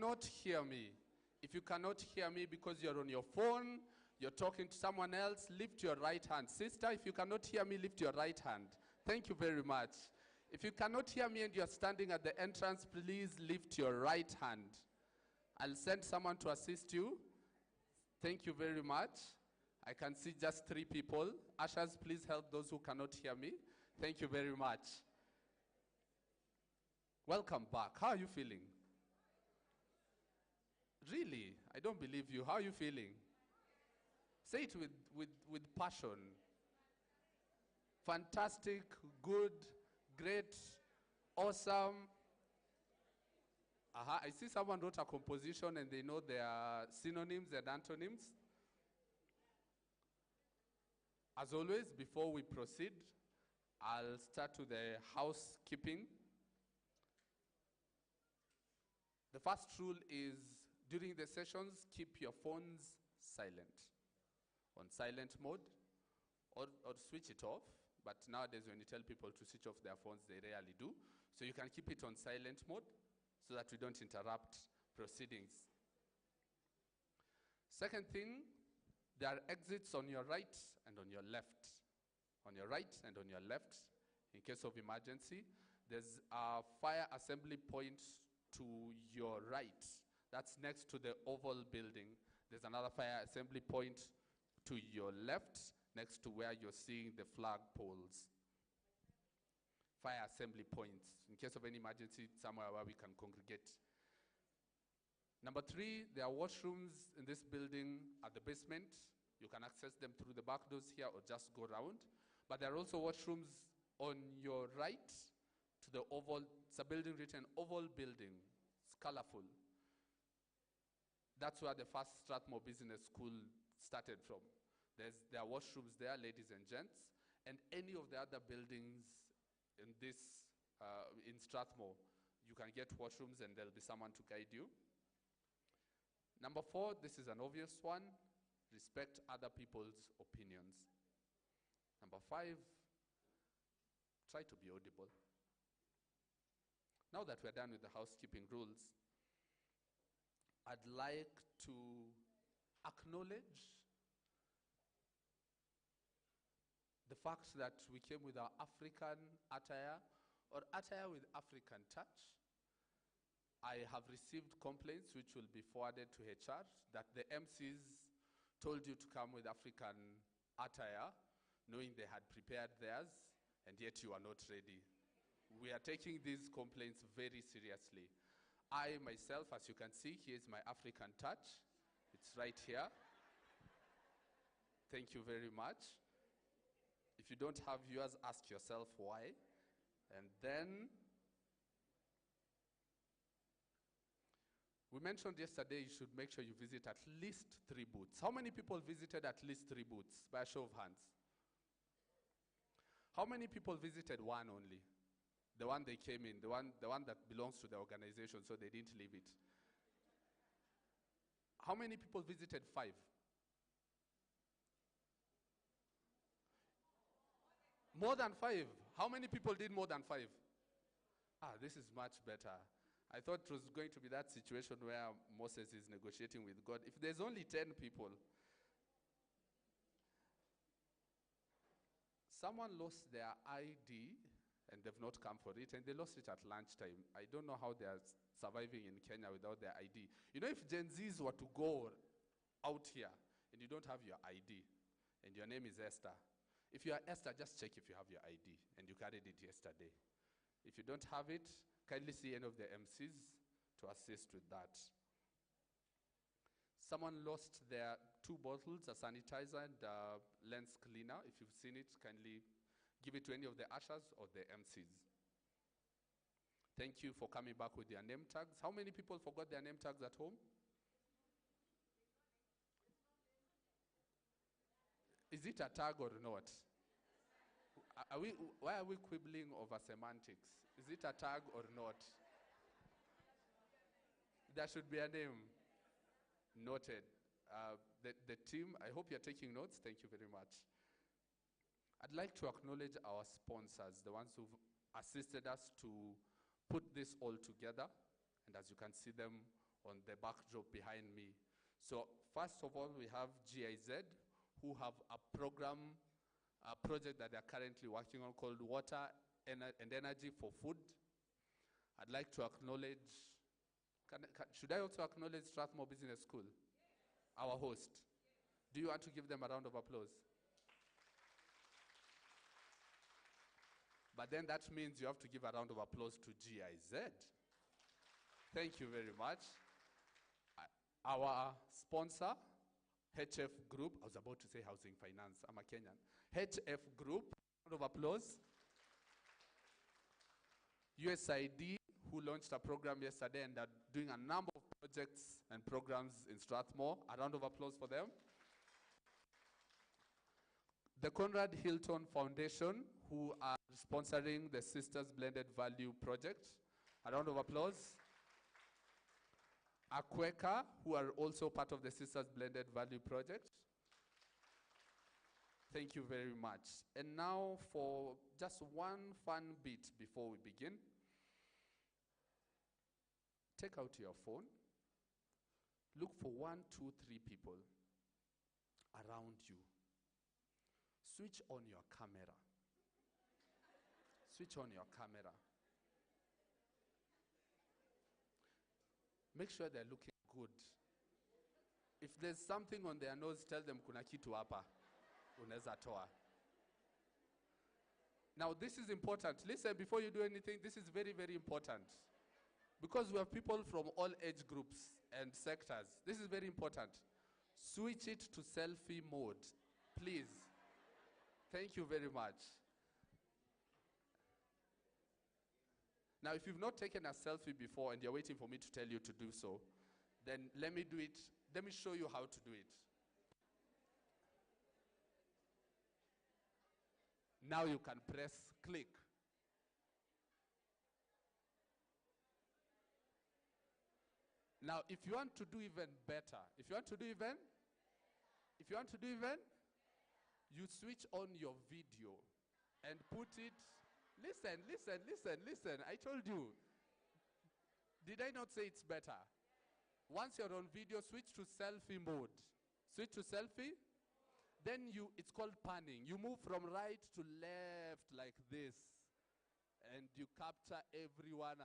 cannot hear me, because you're on your phone, you're talking to someone else, lift your right hand. Sister, if you cannot hear me, lift your right hand. Thank you very much. If you cannot hear me and you're standing at the entrance, please lift your right hand. I'll send someone to assist you. Thank you very much. I can see just 3 people. Ushers, please help those who cannot hear me. Thank you very much. Welcome back. How are you feeling? Really? I don't believe you. How are you feeling? Say it with passion. Fantastic, good, great, awesome. I see someone wrote a composition and they know their synonyms and antonyms. As always, before we proceed, I'll start with the housekeeping. The first rule is, during the sessions, keep your phones silent, on silent mode, or switch it off. But nowadays, when you tell people to switch off their phones, they rarely do. So you can keep it on silent mode so that we don't interrupt proceedings. Second thing, there are exits on your right and on your left. On your right and on your left, in case of emergency. There's a fire assembly point to your right. That's next to the Oval building. There's another fire assembly point to your left, next to where you're seeing the flag poles. Fire assembly points, in case of any emergency, somewhere where we can congregate. Number 3, there are washrooms in this building at the basement. You can access them through the back doors here or just go around. But there are also washrooms on your right to the Oval. It's a building written Oval building. It's colorful. That's where the first Strathmore Business School started from. There are washrooms there, ladies and gents, and any of the other buildings in this, in Strathmore, you can get washrooms and there'll be someone to guide you. Number 4, this is an obvious one, respect other people's opinions. Number 5, try to be audible. Now that we're done with the housekeeping rules, I'd like to acknowledge the fact that we came with our African attire, or attire with African touch. I have received complaints which will be forwarded to HR that the MCs told you to come with African attire, knowing they had prepared theirs, and yet you are not ready. We are taking these complaints very seriously. I myself, as you can see, here's my African touch. It's right here. Thank you very much. If you don't have yours, ask yourself why. And then, we mentioned yesterday you should make sure you visit at least 3 booths. How many people visited at least 3 booths? By a show of hands. How many people visited one only? The one they came in, the one that belongs to the organization, so they didn't leave it. How many people visited 5? More than 5. How many people did more than 5? This is much better. I thought it was going to be that situation where Moses is negotiating with God. If there's only 10 people, someone lost their ID and they've not come for it, and they lost it at lunchtime. I don't know how they are surviving in Kenya without their ID. You know, if Gen Zs were to go out here and you don't have your ID and your name is Esther, if you are Esther, just check if you have your ID and you carried it yesterday. If you don't have it, kindly see any of the MCs to assist with that. Someone lost their 2 bottles, a sanitizer and a lens cleaner. If you've seen it, kindly give it to any of the ushers or the MCs. Thank you for coming back with your name tags. How many people forgot their name tags at home? Is it a tag or not? Why are we quibbling over semantics? Is it a tag or not? There should be a name. Noted. The team, I hope you're taking notes. Thank you very much. I'd like to acknowledge our sponsors, the ones who've assisted us to put this all together. And as you can see them on the backdrop behind me. So first of all, we have GIZ, who have a project that they're currently working on called Water and Energy for Food. I'd like to acknowledge, should I also acknowledge Strathmore Business School, our host? Do you want to give them a round of applause? But then that means you have to give a round of applause to GIZ. Thank you very much. Our sponsor, HF Group, I was about to say Housing Finance, I'm a Kenyan. HF Group, round of applause. USID, who launched a program yesterday and are doing a number of projects and programs in Strathmore. A round of applause for them. The Conrad Hilton Foundation, who are sponsoring the Sisters Blended Value Project. A round of applause. Akweka, who are also part of the Sisters Blended Value Project. Thank you very much. And now for just one fun bit before we begin. Take out your phone. Look for 1, 2, 3 people around you. Switch on your camera. Switch on your camera. Make sure they're looking good. If there's something on their nose, tell them kuna kitu hapa. Unaweza toa. Now this is important. Listen, before you do anything, this is very, very important. Because we have people from all age groups and sectors. This is very important. Switch it to selfie mode, please. Thank you very much. Now, if you've not taken a selfie before and you're waiting for me to tell you to do so, then let me do it. Let me show you how to do it. Now you can press click. Now, if you want to do even better, you switch on your video and put it. Listen. I told you. Did I not say it's better? Once you're on video, switch to selfie mode. Switch to selfie. Then it's called panning. You move from right to left like this. And you capture everyone.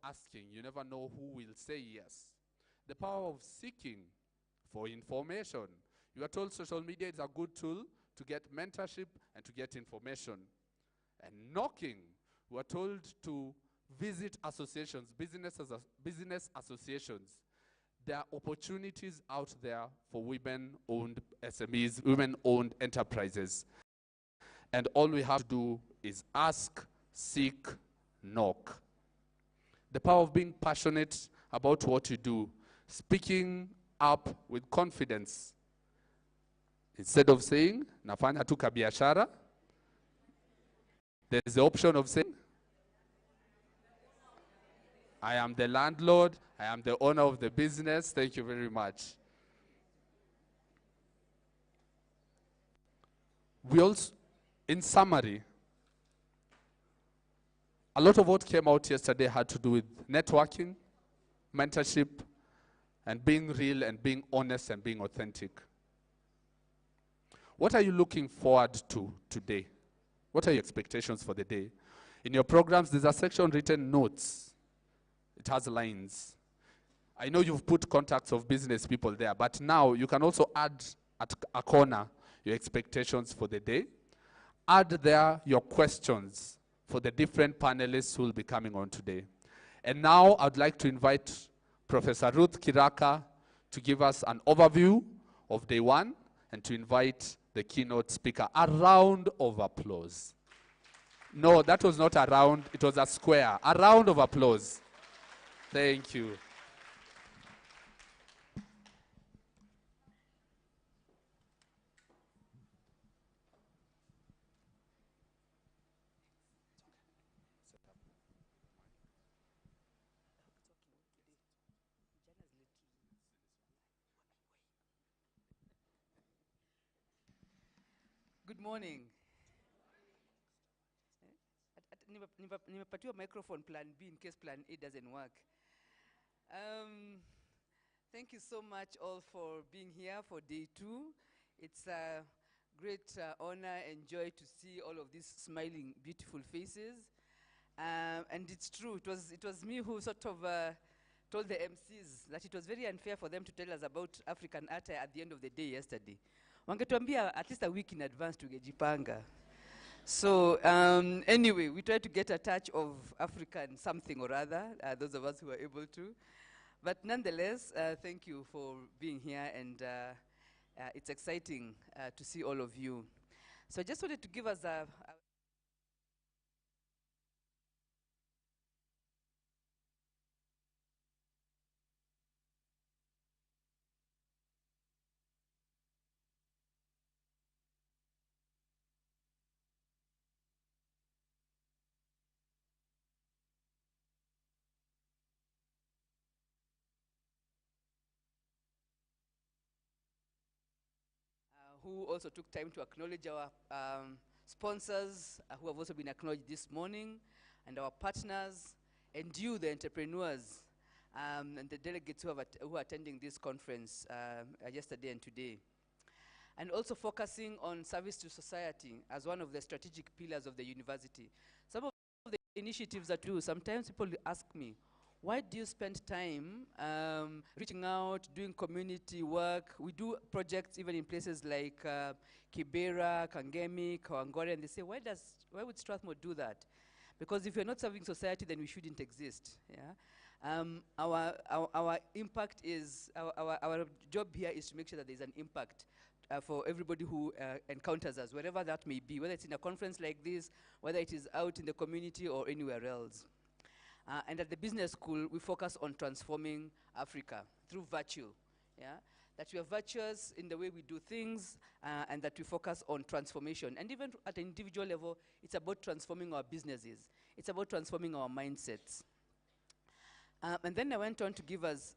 Asking, you never know who will say yes. The power of seeking for information. You are told social media is a good tool to get mentorship and to get information. And knocking, we're told to visit associations, business associations. There are opportunities out there for women-owned SMEs, women-owned enterprises. And all we have to do is ask, seek, knock. The power of being passionate about what you do, speaking up with confidence. Instead of saying, nafanya tu kabiashara, there's the option of saying, I am the landlord, I am the owner of the business. Thank you very much. We also, in summary, a lot of what came out yesterday had to do with networking, mentorship, and being real and being honest and being authentic. What are you looking forward to today? What are your expectations for the day? In your programs, there's a section written notes. It has lines. I know you've put contacts of business people there, but now you can also add at a corner your expectations for the day. Add there your questions for the different panelists who will be coming on today. And now I'd like to invite Professor Ruth Kiraka to give us an overview of day one and to invite the keynote speaker. A round of applause. No, that was not a round, it was a square. A round of applause. Thank you. Good morning. Nimepatiwa microphone plan B in case plan A doesn't work. Thank you so much all for being here for day two. It's a great honor and joy to see all of these smiling, beautiful faces. And it's true, it was me who sort of told the MCs that it was very unfair for them to tell us about African attire at the end of the day yesterday. Wangetuambia at least a week in advance tungejipanga. So anyway, we tried to get a touch of African something or other, those of us who were able to. But nonetheless, thank you for being here, and it's exciting to see all of you. So I just wanted to give us who also took time to acknowledge our sponsors who have also been acknowledged this morning, and our partners, and you, the entrepreneurs, and the delegates who are attending this conference yesterday and today. And also focusing on service to society as one of the strategic pillars of the university. Some of the initiatives that we do, sometimes people ask me, why do you spend time reaching out, doing community work? We do projects even in places like Kibera, Kangemi, Kawangware, and they say, why would Strathmore do that? Because if we're not serving society, then we shouldn't exist. Yeah? Our impact is, our job here is to make sure that there's an impact for everybody who encounters us, wherever that may be, whether it's in a conference like this, whether it is out in the community or anywhere else. And at the business school, we focus on transforming Africa through virtue. Yeah? That we are virtuous in the way we do things, and that we focus on transformation. And even at an individual level, it's about transforming our businesses. It's about transforming our mindsets. And then I went on to give us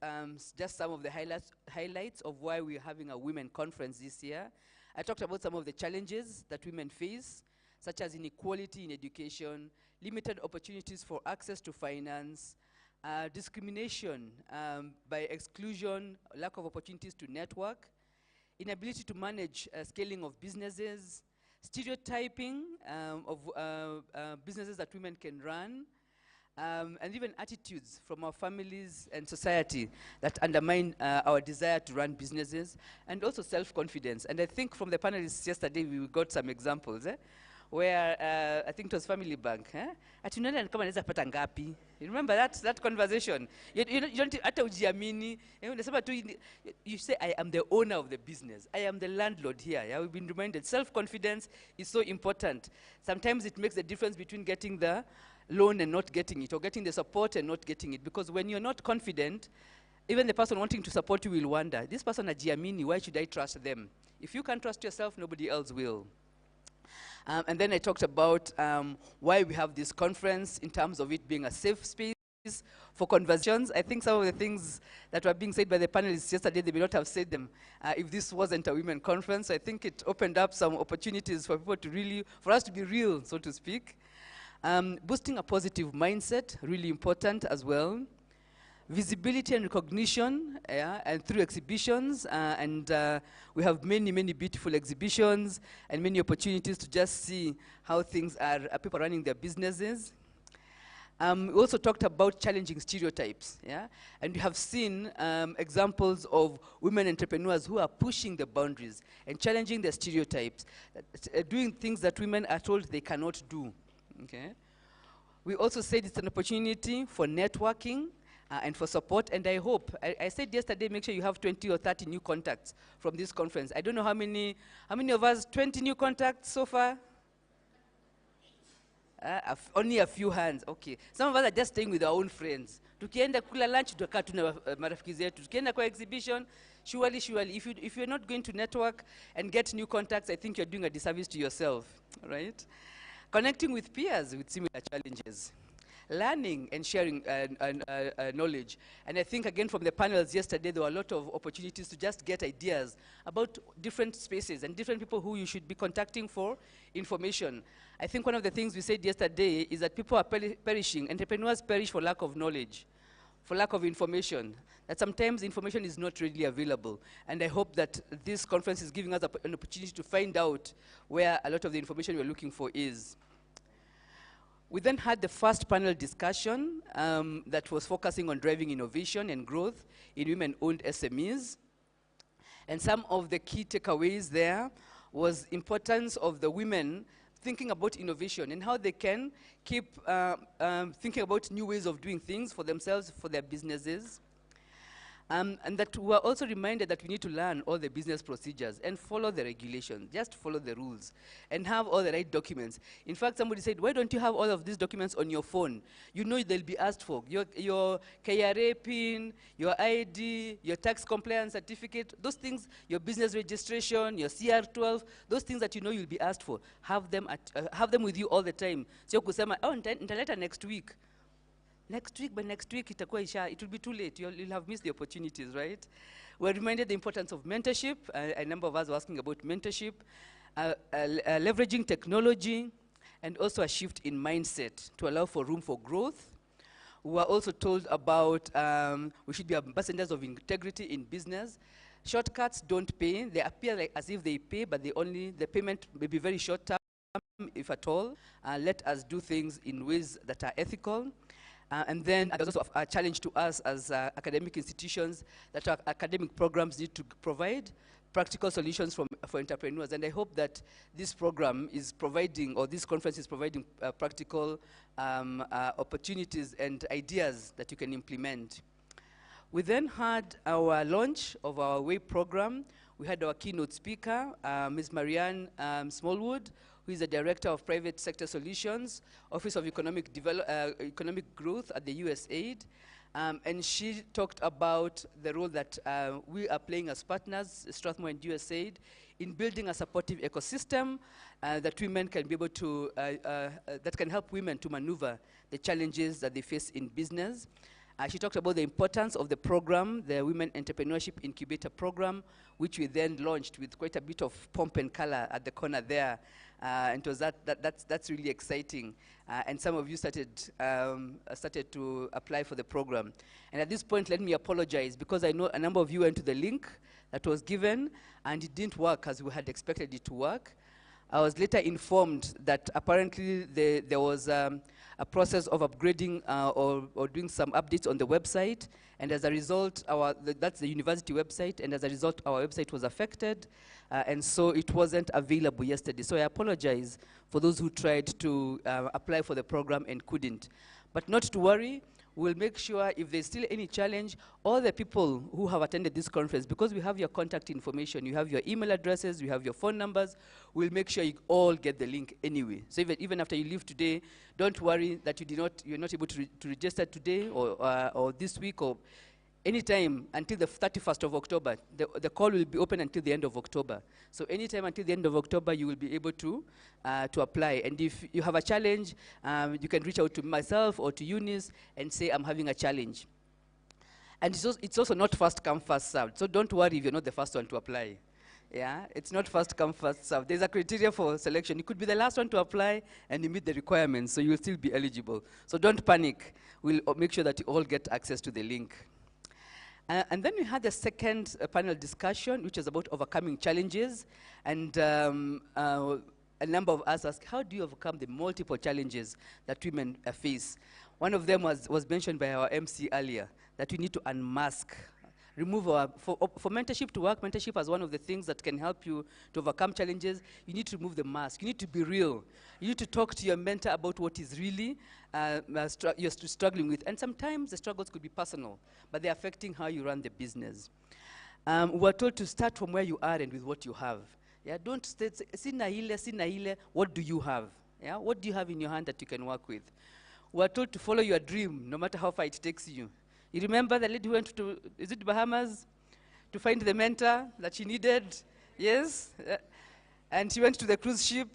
just some of the highlights of why we're having a women conference this year. I talked about some of the challenges that women face, such as inequality in education, limited opportunities for access to finance, discrimination by exclusion, lack of opportunities to network, inability to manage scaling of businesses, stereotyping of businesses that women can run, and even attitudes from our families and society that undermine our desire to run businesses, and also self-confidence. And I think from the panelists yesterday, we got some examples, where I think it was Family Bank. Ati unaona kama naweza pata ngapi? You remember that conversation? You don't hata ujiamini. Unasema tu, you say, I am the owner of the business. I am the landlord here. Yeah, we've been reminded self-confidence is so important. Sometimes it makes the difference between getting the loan and not getting it, or getting the support and not getting it. Because when you're not confident, even the person wanting to support you will wonder, this person ajiamini, why should I trust them? If you can't trust yourself, nobody else will. And then I talked about why we have this conference in terms of it being a safe space for conversations. I think some of the things that were being said by the panelists yesterday, they may not have said them if this wasn't a women conference. I think it opened up some opportunities for people to really, for us to be real, so to speak. Boosting a positive mindset, really important as well. Visibility and recognition, and through exhibitions, and we have many, many beautiful exhibitions and many opportunities to just see how things are, people running their businesses. We also talked about challenging stereotypes, and we have seen examples of women entrepreneurs who are pushing the boundaries and challenging the stereotypes, doing things that women are told they cannot do, okay? We also said it's an opportunity for networking, and for support, and I hope, I said yesterday, make sure you have 20 or 30 new contacts from this conference. I don't know how many of us, 20 new contacts so far? Only a few hands, okay. Some of us are just staying with our own friends. Tukienda kula lunch, tutakaa tu na marafiki zetu. Tukienda kwa exhibition, surely, if you're not going to network and get new contacts, I think you're doing a disservice to yourself, right? Connecting with peers with similar challenges. Learning and sharing knowledge. And I think, again, from the panels yesterday, there were a lot of opportunities to just get ideas about different spaces and different people who you should be contacting for information. I think one of the things we said yesterday is that people are perishing, entrepreneurs perish for lack of knowledge, for lack of information, that sometimes information is not readily available. And I hope that this conference is giving us an opportunity to find out where a lot of the information we're looking for is. We then had the first panel discussion that was focusing on driving innovation and growth in women-owned SMEs. And some of the key takeaways there was importance of the women thinking about innovation and how they can keep thinking about new ways of doing things for themselves, for their businesses. And that we are also reminded that we need to learn all the business procedures and follow the regulations, just follow the rules, and have all the right documents. In fact, somebody said, why don't you have all of these documents on your phone? You know they'll be asked for. Your KRA PIN, your ID, your tax compliance certificate, those things, your business registration, your CR12, those things that you know you'll be asked for. Have them with you all the time. So kusema, oh, nitaleta next week. Next week, but next week it will be too late. You'll have missed the opportunities, right? We're reminded the importance of mentorship. A number of us were asking about mentorship, leveraging technology, and also a shift in mindset to allow for room for growth. We were also told about we should be ambassadors of integrity in business. Shortcuts don't pay. They appear like as if they pay, but the payment may be very short term, if at all. Let us do things in ways that are ethical. And then there's also a challenge to us as academic institutions that our academic programs need to provide practical solutions for entrepreneurs. And I hope that this program is providing, or this conference is providing practical opportunities and ideas that you can implement. We then had our launch of our WAVE program. We had our keynote speaker, Ms. Marianne Smallwood, who is the Director of Private Sector Solutions, Office of Economic Growth at the USAID. And she talked about the role that we are playing as partners, Strathmore and USAID, in building a supportive ecosystem that women can be able to, that can help women to maneuver the challenges that they face in business. She talked about the importance of the program, the Women Entrepreneurship Incubator Program, which we then launched with quite a bit of pomp and color at the corner there. And it was that's really exciting. And some of you started to apply for the program. And at this point, let me apologize, because I know a number of you went to the link that was given, and it didn't work as we had expected it to work. I was later informed that apparently there was a a process of upgrading or doing some updates on the website, and as a result, that's the university website, and as a result, our website was affected, and so it wasn't available yesterday. So I apologize for those who tried to apply for the program and couldn't. But not to worry, we'll make sure if there's still any challenge, all the people who have attended this conference, because we have your contact information, you have your email addresses, you have your phone numbers, we'll make sure you all get the link anyway. So even after you leave today, don't worry that you're not able to register today or this week or anytime until the 31st of October. The call will be open until the end of October. So anytime until the end of October, you will be able to apply. And if you have a challenge, you can reach out to myself or to Eunice and say, I'm having a challenge. And it's also not first come, first served. So don't worry if you're not the first one to apply. Yeah, it's not first come, first served. There's a criteria for selection. You could be the last one to apply and you meet the requirements, so you'll still be eligible. So don't panic. We'll make sure that you all get access to the link. And then we had the second panel discussion, which was about overcoming challenges. And a number of us asked, how do you overcome the multiple challenges that women face? One of them was mentioned by our MC earlier, that we need to unmask, remove for mentorship to work, mentorship as one of the things that can help you to overcome challenges, you need to remove the mask. You need to be real. You need to talk to your mentor about what is really you're struggling with. And sometimes the struggles could be personal, but they're affecting how you run the business. We're told to start from where you are and with what you have. Yeah, don't say, sina ile, what do you have? Yeah, what do you have in your hand that you can work with? We're told to follow your dream, no matter how far it takes you. You remember the lady who went to, is it Bahamas, to find the mentor that she needed? Yes? And she went to the cruise ship,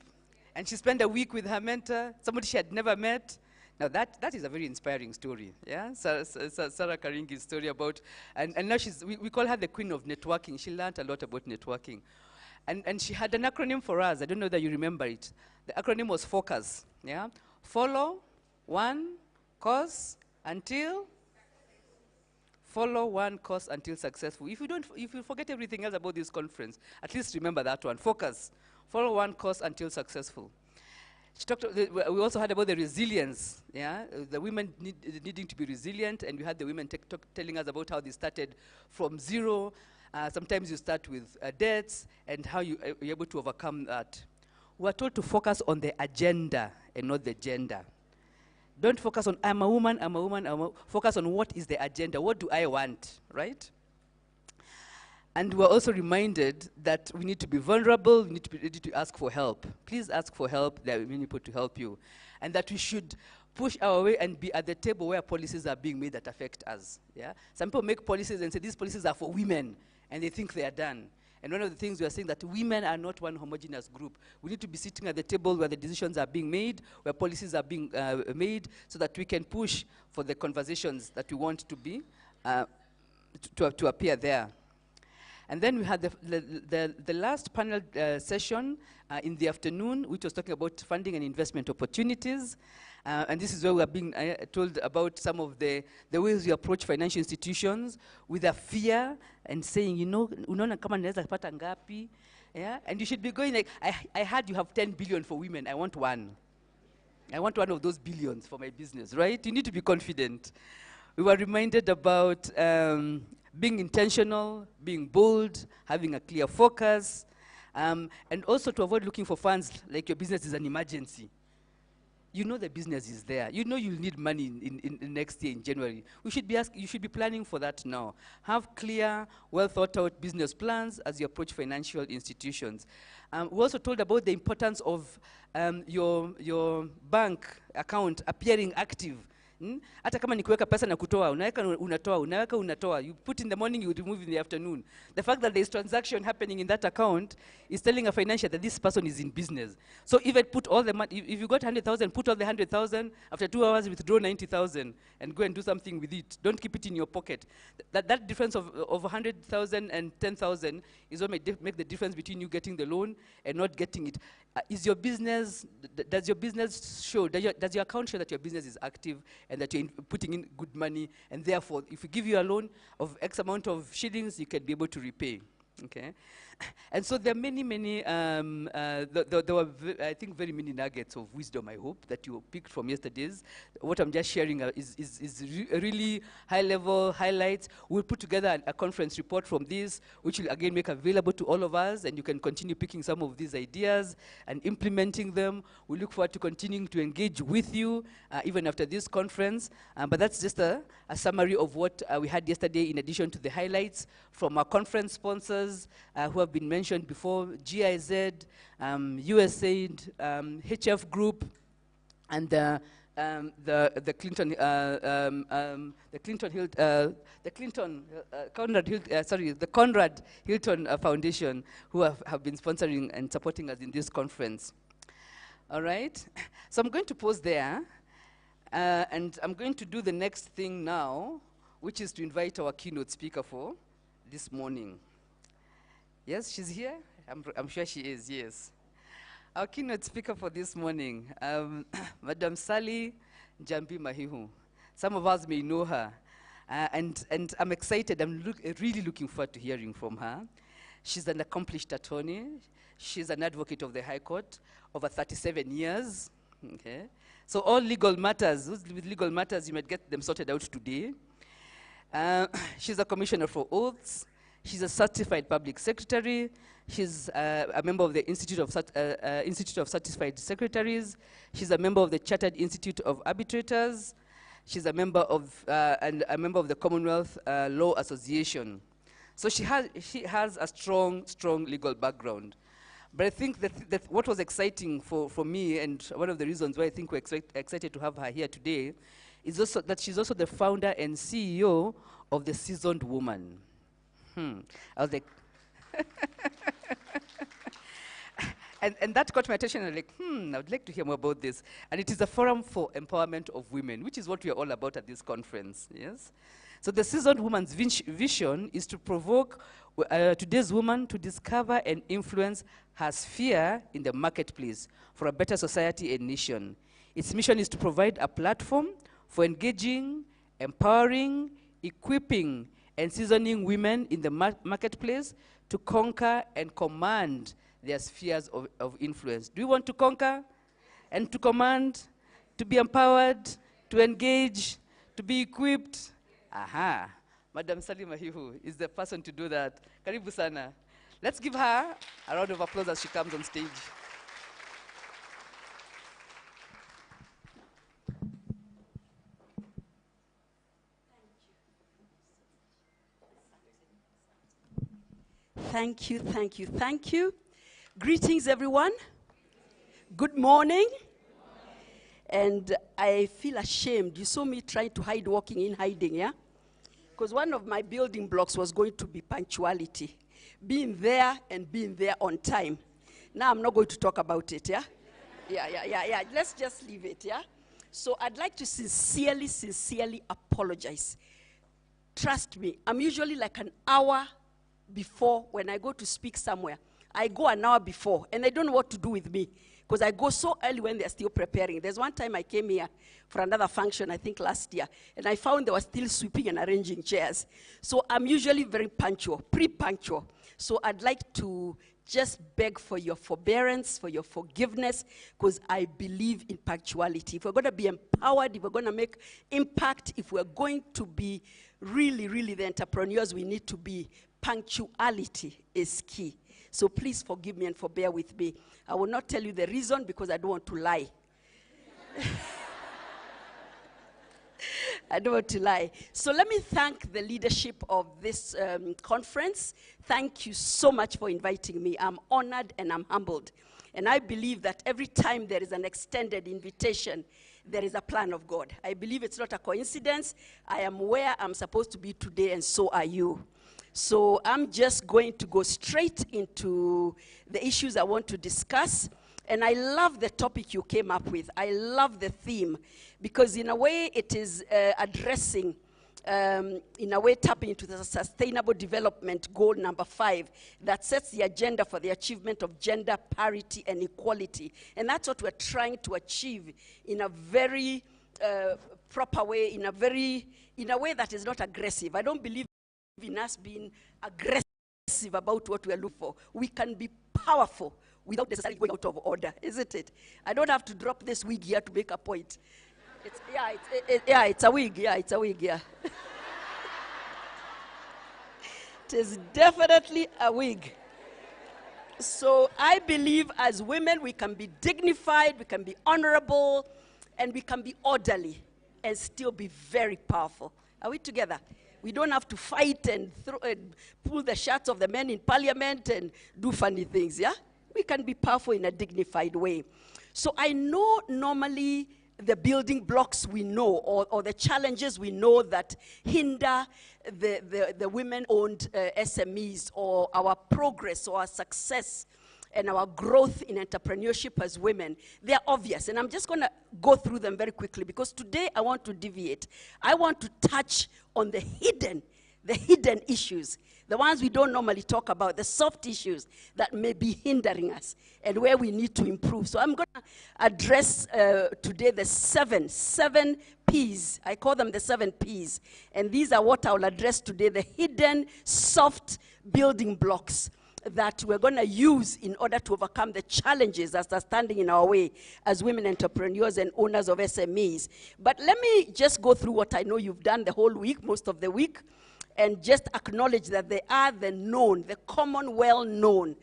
and she spent a week with her mentor, somebody she had never met. Now that is a very inspiring story, yeah? Sarah Karingi's story about, and now we call her the queen of networking. She learned a lot about networking. And she had an acronym for us. I don't know that you remember it. The acronym was FOCUS, yeah? Follow one course until successful. If you forget everything else about this conference, at least remember that one. Focus. Follow one course until successful. She talked. We also heard about the resilience. Yeah, the women needing to be resilient, and we had the women telling us about how they started from zero. Sometimes you start with debts, and how you're able to overcome that. We are told to focus on the agenda and not the gender. Don't focus on, I'm a woman. Focus on what is the agenda. What do I want, right? And we're also reminded that we need to be vulnerable. We need to be ready to ask for help. Please ask for help. There are many people to help you. And that we should push our way and be at the table where policies are being made that affect us. Yeah? Some people make policies and say, these policies are for women, and they think they are done. And one of the things we are saying that women are not one homogeneous group. We need to be sitting at the table where the decisions are being made, where policies are being made, so that we can push for the conversations that we want to be, to appear there. And then we had the last panel session in the afternoon, which was talking about funding and investment opportunities. And this is where we are being told about some of the ways we approach financial institutions with a fear and saying, unaona kama naweza pata ngapi? Yeah? And you should be going like, I heard you have 10 billion for women. I want one. I want one of those billions for my business, right? You need to be confident. We were reminded about being intentional, being bold, having a clear focus, and also to avoid looking for funds like your business is an emergency. You know the business is there. You know you'll need money in next year in January. You should be planning for that now. Have clear, well thought out business plans as you approach financial institutions. We also told about the importance of your bank account appearing active. Hata kama ni kuweka pesa na kutoa, unatoa. You put in the morning, you remove in the afternoon. The fact that there is transaction happening in that account is telling a financier that this person is in business. So even put all the money, if you got 100,000, put all the 100,000, after 2 hours withdraw 90,000 and go and do something with it. Don't keep it in your pocket. That difference of 100,000 and 10,000 is what make the difference between you getting the loan and not getting it. Is your business, does your business show, does your account show that your business is active and that you're putting in good money, and therefore, if we give you a loan of X amount of shillings, you can be able to repay, okay? And so there are many, many, there were, I think, very many nuggets of wisdom, I hope, that you picked from yesterday's. What I'm just sharing is really high-level highlights. We'll put together a conference report from this, which will again make available to all of us, and you can continue picking some of these ideas and implementing them. We look forward to continuing to engage with you, even after this conference. But that's just a summary of what we had yesterday, in addition to the highlights from our conference sponsors who have been mentioned before: GIZ, USAID, HF Group, and the Conrad Hilton Foundation, who have been sponsoring and supporting us in this conference. All right, so I'm going to pause there, and I'm going to do the next thing now, which is to invite our keynote speaker for this morning. Yes, she's here? I'm sure she is, yes. Our keynote speaker for this morning, Madam Sally Jambi Mahihu. Some of us may know her, and I'm excited. I'm really looking forward to hearing from her. She's an accomplished attorney. She's an advocate of the High Court over 37 years. Okay. So all legal matters, those with legal matters, you might get them sorted out today. She's a commissioner for oaths. She's a certified public secretary. She's a member of the Institute of Certified Secretaries. She's a member of the Chartered Institute of Arbitrators. She's a member of the Commonwealth Law Association. So she has a strong legal background. But I think that what was exciting for me, and one of the reasons why I think we're excited to have her here today, is also that she's also the founder and CEO of The Seasoned Woman. I was like, and that got my attention. I was like, I would like to hear more about this. And it is a forum for empowerment of women, which is what we are all about at this conference, yes? So the Seasoned Woman's vision is to provoke today's woman to discover and influence her sphere in the marketplace for a better society and nation. Its mission is to provide a platform for engaging, empowering, equipping, and seasoning women in the marketplace to conquer and command their spheres of influence. Do you want to conquer and to command, to be empowered, to engage, to be equipped? Aha. Madam Sally Mahihu is the person to do that. Karibu sana. Let's give her a round of applause as she comes on stage. Thank you, thank you, thank you. Greetings, everyone. Good morning. And I feel ashamed. You saw me trying to hide, walking in hiding, yeah? Because one of my building blocks was going to be punctuality. Being there and being there on time. Now I'm not going to talk about it, yeah? Yeah. Let's just leave it, yeah? So I'd like to sincerely apologize. Trust me, I'm usually like an hour before when I go to speak somewhere. I go an hour before, and I don't know what to do with me, because I go so early when they're still preparing. There's one time I came here for another function, I think last year, and I found they were still sweeping and arranging chairs. So I'm usually very punctual, pre-punctual. So I'd like to just beg for your forbearance, for your forgiveness, because I believe in punctuality. If we're going to be empowered, if we're going to make impact, if we're going to be really the entrepreneurs we need to be, punctuality is key. So please forgive me and forbear with me. I will not tell you the reason because I don't want to lie. I don't want to lie. So let me thank the leadership of this conference. Thank you so much for inviting me. I'm honored and I'm humbled. And I believe that every time there is an extended invitation, there is a plan of God. I believe it's not a coincidence. I am where I'm supposed to be today, and so are you. So I'm just going to go straight into the issues I want to discuss. And I love the topic you came up with. I love the theme, because in a way it is addressing, in a way tapping into the Sustainable Development Goal number 5 that sets the agenda for the achievement of gender parity and equality. And that's what we're trying to achieve in a very proper way, in a way that is not aggressive. I don't believe in us being aggressive about what we are looking for. We can be powerful without necessarily going out of order, isn't it? I don't have to drop this wig here to make a point. It's a wig. Yeah, it's a wig. Yeah. It is definitely a wig. So I believe as women we can be dignified, we can be honorable, and we can be orderly and still be very powerful. Are we together? We don't have to fight and pull the shirts of the men in parliament and do funny things, yeah? We can be powerful in a dignified way. So I know normally the building blocks we know or the challenges we know that hinder the women-owned SMEs or our progress or our success and our growth in entrepreneurship as women. They're obvious, and I'm just going to go through them very quickly because today I want to deviate. I want to touch on the hidden issues, the ones we don't normally talk about, the soft issues that may be hindering us and where we need to improve. So I'm going to address today the seven P's. I call them the 7 P's. And these are what I'll address today, the hidden soft building blocks that we're going to use in order to overcome the challenges that are standing in our way as women entrepreneurs and owners of SMEs. But let me just go through what I know you've done the whole week, most of the week, and just acknowledge that they are the common, well-known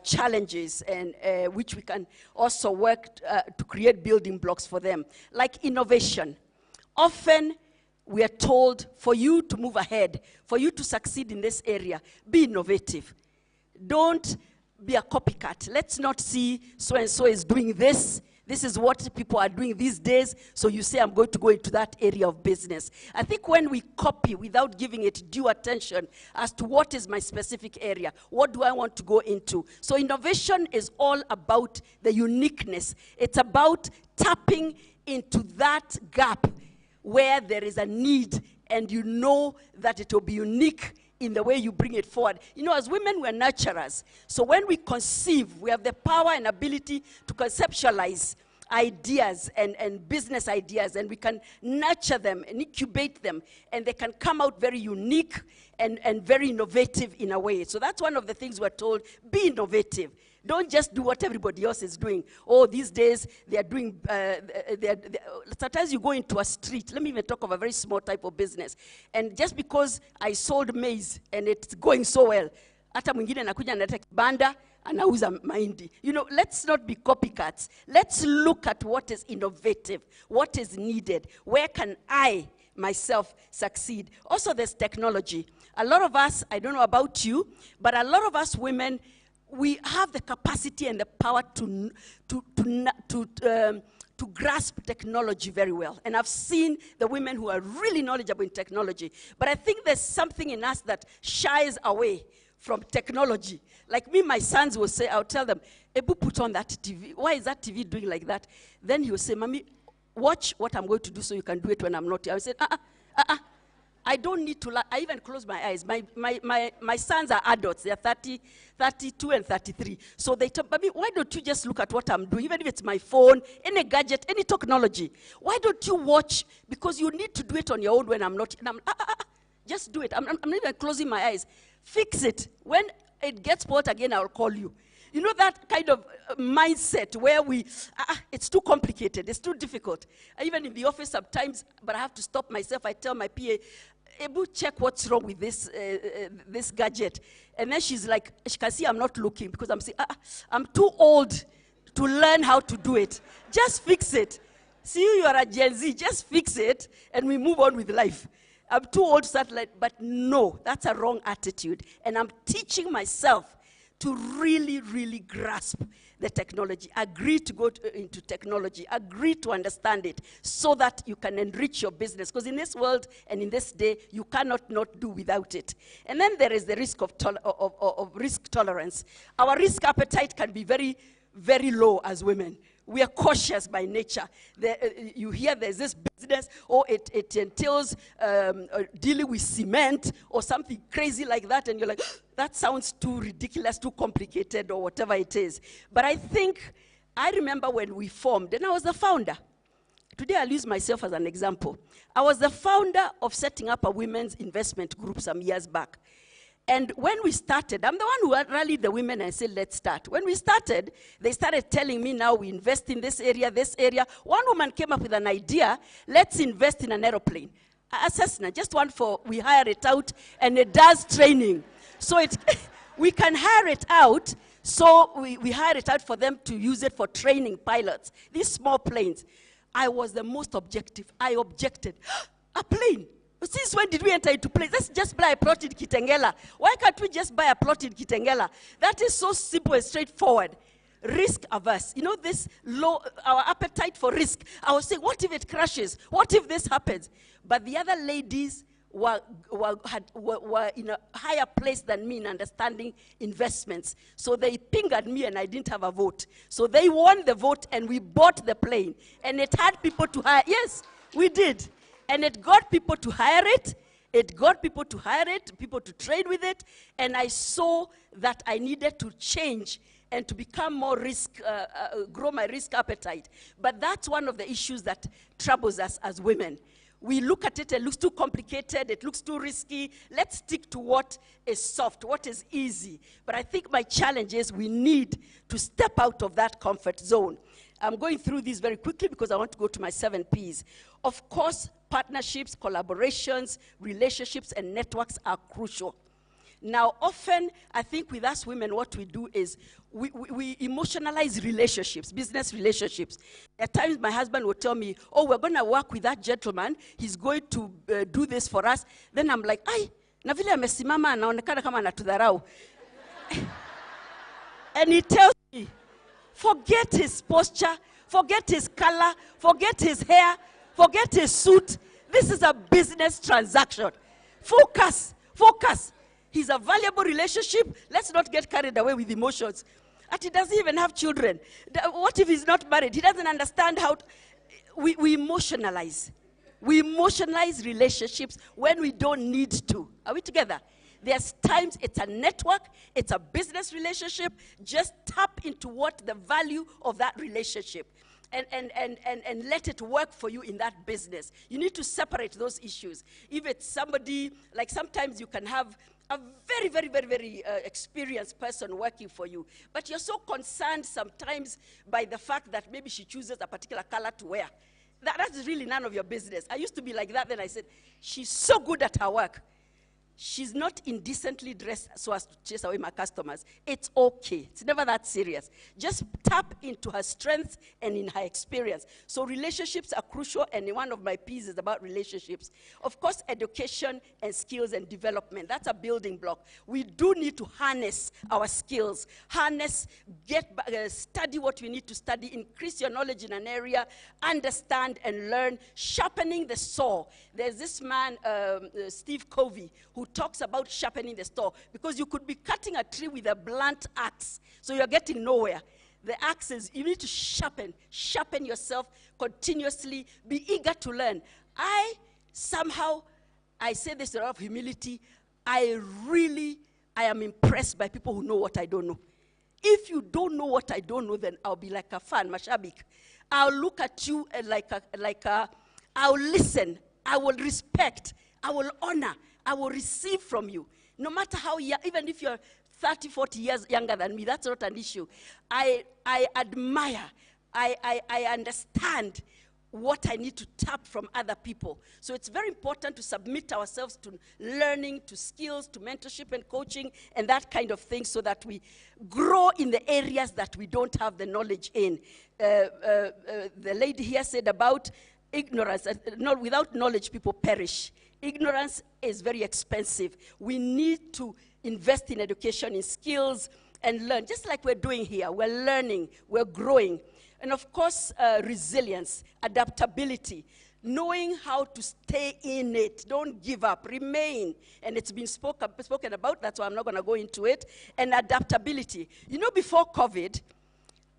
challenges, and which we can also work to create building blocks for them. Like innovation. Often we are told, for you to move ahead, for you to succeed in this area, be innovative. Don't be a copycat. Let's not see so-and-so is doing this. This is what people are doing these days, so you say, I'm going to go into that area of business. I think when we copy without giving it due attention as to what is my specific area, what do I want to go into? So innovation is all about the uniqueness. It's about tapping into that gap where there is a need, and you know that it will be unique in the way you bring it forward. You know, as women, we're nurturers. So when we conceive, we have the power and ability to conceptualize ideas and business ideas, and we can nurture them and incubate them, and they can come out very unique and very innovative in a way. So that's one of the things we're told, be innovative. Don't just do what everybody else is doing. Oh, these days they are doing, sometimes you go into a street, let me even talk of a very small type of business, and just because I sold maize and it's going so well, hata mwingine anakuja analeta banda, anauza mahindi. You know, let's not be copycats. Let's look at what is innovative, what is needed. Where can I myself succeed? Also, there's technology. A lot of us, I don't know about you, but a lot of us women, we have the capacity and the power to grasp technology very well. And I've seen the women who are really knowledgeable in technology. But I think there's something in us that shies away from technology. Like me, my sons will say, I'll tell them, Ebu, put on that TV. Why is that TV doing like that? Then he will say, Mommy, watch what I'm going to do so you can do it when I'm not here. I said, I don't need to, I even close my eyes. My sons are adults. They're 30, 32 and 33. So they tell me, why don't you just look at what I'm doing, even if it's my phone, any gadget, any technology. Why don't you watch? Because you need to do it on your own when I'm not. And I'm, just do it. I'm not even closing my eyes. Fix it. When it gets spoiled again, I'll call you. You know that kind of mindset where it's too complicated, it's too difficult. Even in the office sometimes, but I have to stop myself. I tell my PA, Ebu, check what's wrong with this gadget. And then she's like, she can see I'm not looking because I'm saying, I'm too old to learn how to do it. Just fix it. See, you are a Gen Z, just fix it and we move on with life. I'm too old to start, but no, that's a wrong attitude. And I'm teaching myself to really, really grasp the technology. Agree to go into technology. Agree to understand it so that you can enrich your business. Because in this world and in this day, you cannot not do without it. And then there is the risk of risk tolerance. Our risk appetite can be very, very low as women. We are cautious by nature. You hear there's this business, or it entails dealing with cement or something crazy like that, and you're like, that sounds too ridiculous, too complicated, or whatever it is. But I remember when we formed, and I was the founder. Today I'll use myself as an example. I was the founder of setting up a women's investment group some years back. And when we started, I'm the one who rallied the women and said, let's start. When we started, they started telling me, now we invest in this area, this area. One woman came up with an idea, let's invest in an aeroplane. A Cessna, just one for, we hire it out, and it does training. So we can hire it out, so we hire it out for them to use it for training pilots. These small planes. I was the most objective. I objected. A plane? Since when did we enter into planes? Let's just buy a plot in Kitengela. Why can't we just buy a plot in Kitengela? That is so simple and straightforward. Risk averse. You know, this low, our appetite for risk. I was saying, what if it crashes? What if this happens? But the other ladies were in a higher place than me in understanding investments. So they pinged me and I didn't have a vote. So they won the vote and we bought the plane. And it had people to hire. Yes, we did. And it got people to hire it. It got people to hire it, people to trade with it. And I saw that I needed to change and to become more grow my risk appetite. But that's one of the issues that troubles us as women. We look at it, it looks too complicated, it looks too risky. Let's stick to what is soft, what is easy. But I think my challenge is we need to step out of that comfort zone. I'm going through these very quickly because I want to go to my 7 Ps. Of course, partnerships, collaborations, relationships, and networks are crucial. Now, often, I think with us women, what we do is we emotionalize relationships, business relationships. At times, my husband would tell me, oh, we're going to work with that gentleman. He's going to do this for us. Then I'm like, ay, na vile amesimama anaonekana kama anatudharau. And he tells me, forget his posture, forget his color, forget his hair, forget his suit. This is a business transaction. Focus, focus. He's a valuable relationship. Let's not get carried away with emotions. And he doesn't even have children. What if he's not married? He doesn't understand how we emotionalize. We emotionalize relationships when we don't need to. Are we together? There's times it's a network, it's a business relationship. Just tap into what the value of that relationship and let it work for you in that business. You need to separate those issues. If it's somebody, like sometimes you can have a very, very, very, very experienced person working for you, but you're so concerned sometimes by the fact that maybe she chooses a particular color to wear. That's really none of your business. I used to be like that, then I said, she's so good at her work. She's not indecently dressed so as to chase away my customers. It's okay. It's never that serious. Just tap into her strengths and in her experience. So relationships are crucial, and one of my P's is about relationships. Of course, education and skills and development. That's a building block. We do need to harness our skills. Study what we need to study, increase your knowledge in an area, understand and learn, sharpening the saw. There's this man, Steve Covey, who talks about sharpening the saw, because you could be cutting a tree with a blunt axe, so you're getting nowhere. The axe is, you need to sharpen yourself continuously, be eager to learn. I say this with a lot of humility, I am impressed by people who know what I don't know. If you don't know what I don't know, then I'll be like a fan, mashabik. I'll look at you I'll listen, I will respect, I will honor, I will receive from you. No matter how young, even if you're 30, 40 years younger than me, that's not an issue. I admire, I understand what I need to tap from other people. So it's very important to submit ourselves to learning, to skills, to mentorship and coaching, and that kind of thing, so that we grow in the areas that we don't have the knowledge in. The lady here said about ignorance. Without knowledge, people perish. Ignorance is very expensive. We need to invest in education, in skills, and learn. Just like we're doing here, we're learning, we're growing. And of course, resilience, adaptability, knowing how to stay in it. Don't give up, remain. And it's been spoken about, that's why I'm not going to go into it. And adaptability. You know, before COVID,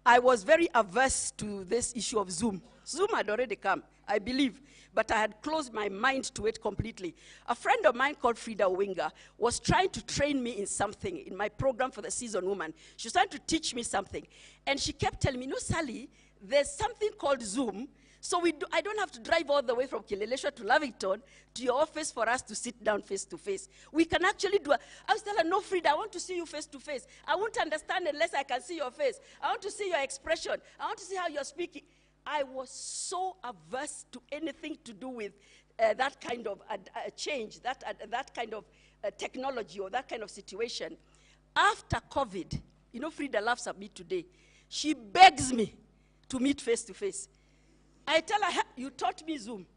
I was very averse to this issue of Zoom. Zoom had already come, I believe, but I had closed my mind to it completely. A friend of mine called Frida Winger was trying to train me in something in my program for the Seasoned Woman. She was trying to teach me something. And she kept telling me, no, Sally, there's something called Zoom. So I don't have to drive all the way from Kileleshwa to Lavington to your office for us to sit down face to face. We can actually do I was telling her, no, Frida, I want to see you face to face. I won't understand unless I can see your face. I want to see your expression. I want to see how you're speaking. I was so averse to anything to do with that kind of change, that kind of technology or that kind of situation. After COVID, you know, Frida laughs at me today. She begs me to meet face to face. I tell her, you taught me Zoom.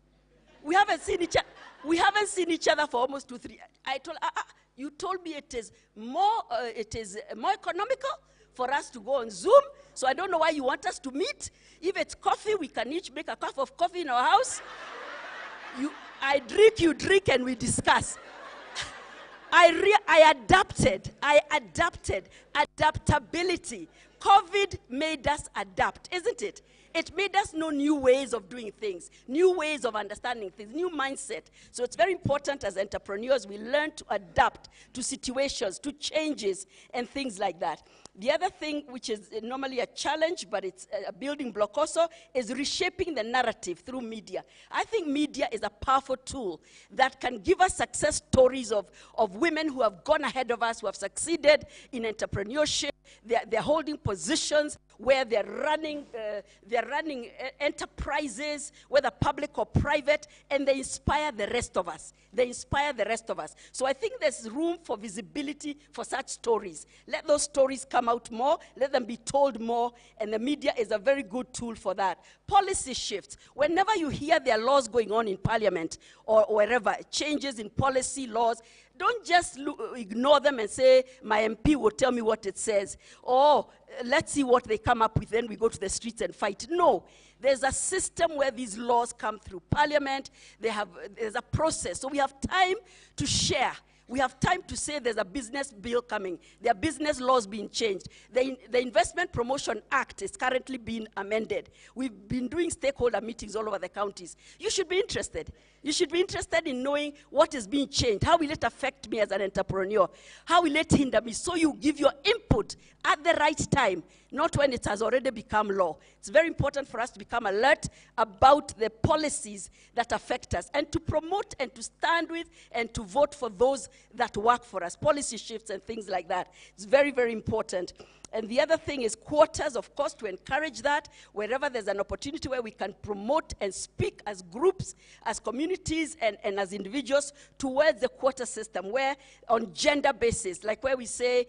We haven't seen each other for almost 2-3 years. I told her, you told me it is more economical for us to go on Zoom, so I don't know why you want us to meet. If it's coffee, we can each make a cup of coffee in our house. I drink, you drink, and we discuss. I adapted. Adaptability. COVID made us adapt, isn't it? It made us know new ways of doing things, new ways of understanding things, new mindset. So it's very important as entrepreneurs we learn to adapt to situations, to changes, and things like that. The other thing, which is normally a challenge, but it's a building block also, is reshaping the narrative through media. I think media is a powerful tool that can give us success stories of women who have gone ahead of us, who have succeeded in entrepreneurship. They're holding positions where they're running enterprises, whether public or private, and they inspire the rest of us. So I think there's room for visibility for such stories. Let those stories come out more, let them be told more, and the media is a very good tool for that. Policy shifts. Whenever you hear there are laws going on in Parliament or wherever, changes in policy, laws, don't just ignore them and say, my MP will tell me what it says. Or let's see what they come up with, then we go to the streets and fight. No. There's a system where these laws come through Parliament. There's a process. So we have time to share. We have time to say there's a business bill coming. There are business laws being changed. The Investment Promotion Act is currently being amended. We've been doing stakeholder meetings all over the counties. You should be interested. You should be interested in knowing what is being changed. How will it affect me as an entrepreneur? How will it hinder me? So you give your input at the right time, not when it has already become law. It's very important for us to become alert about the policies that affect us and to promote and to stand with and to vote for those that work for us, policy shifts and things like that. It's very, very important. And the other thing is quotas, of course, to encourage that wherever there's an opportunity where we can promote and speak as groups, as communities, and as individuals towards the quota system, where on gender basis, like where we say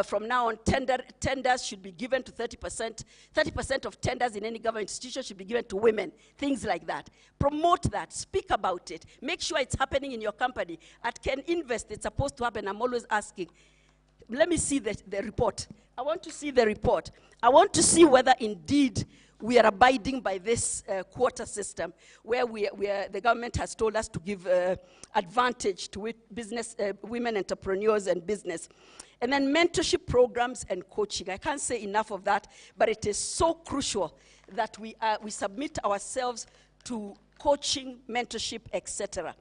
from now on tenders should be given to 30%, 30% of tenders in any government institution should be given to women, things like that. Promote that, speak about it, make sure it's happening in your company. At Can Invest, it's supposed to happen. I'm always asking, let me see the report. I want to see the report. I want to see whether indeed we are abiding by this quota system where the government has told us to give advantage to business, women entrepreneurs and business. And then mentorship programs and coaching. I can't say enough of that, but it is so crucial that we submit ourselves to coaching, mentorship, etc.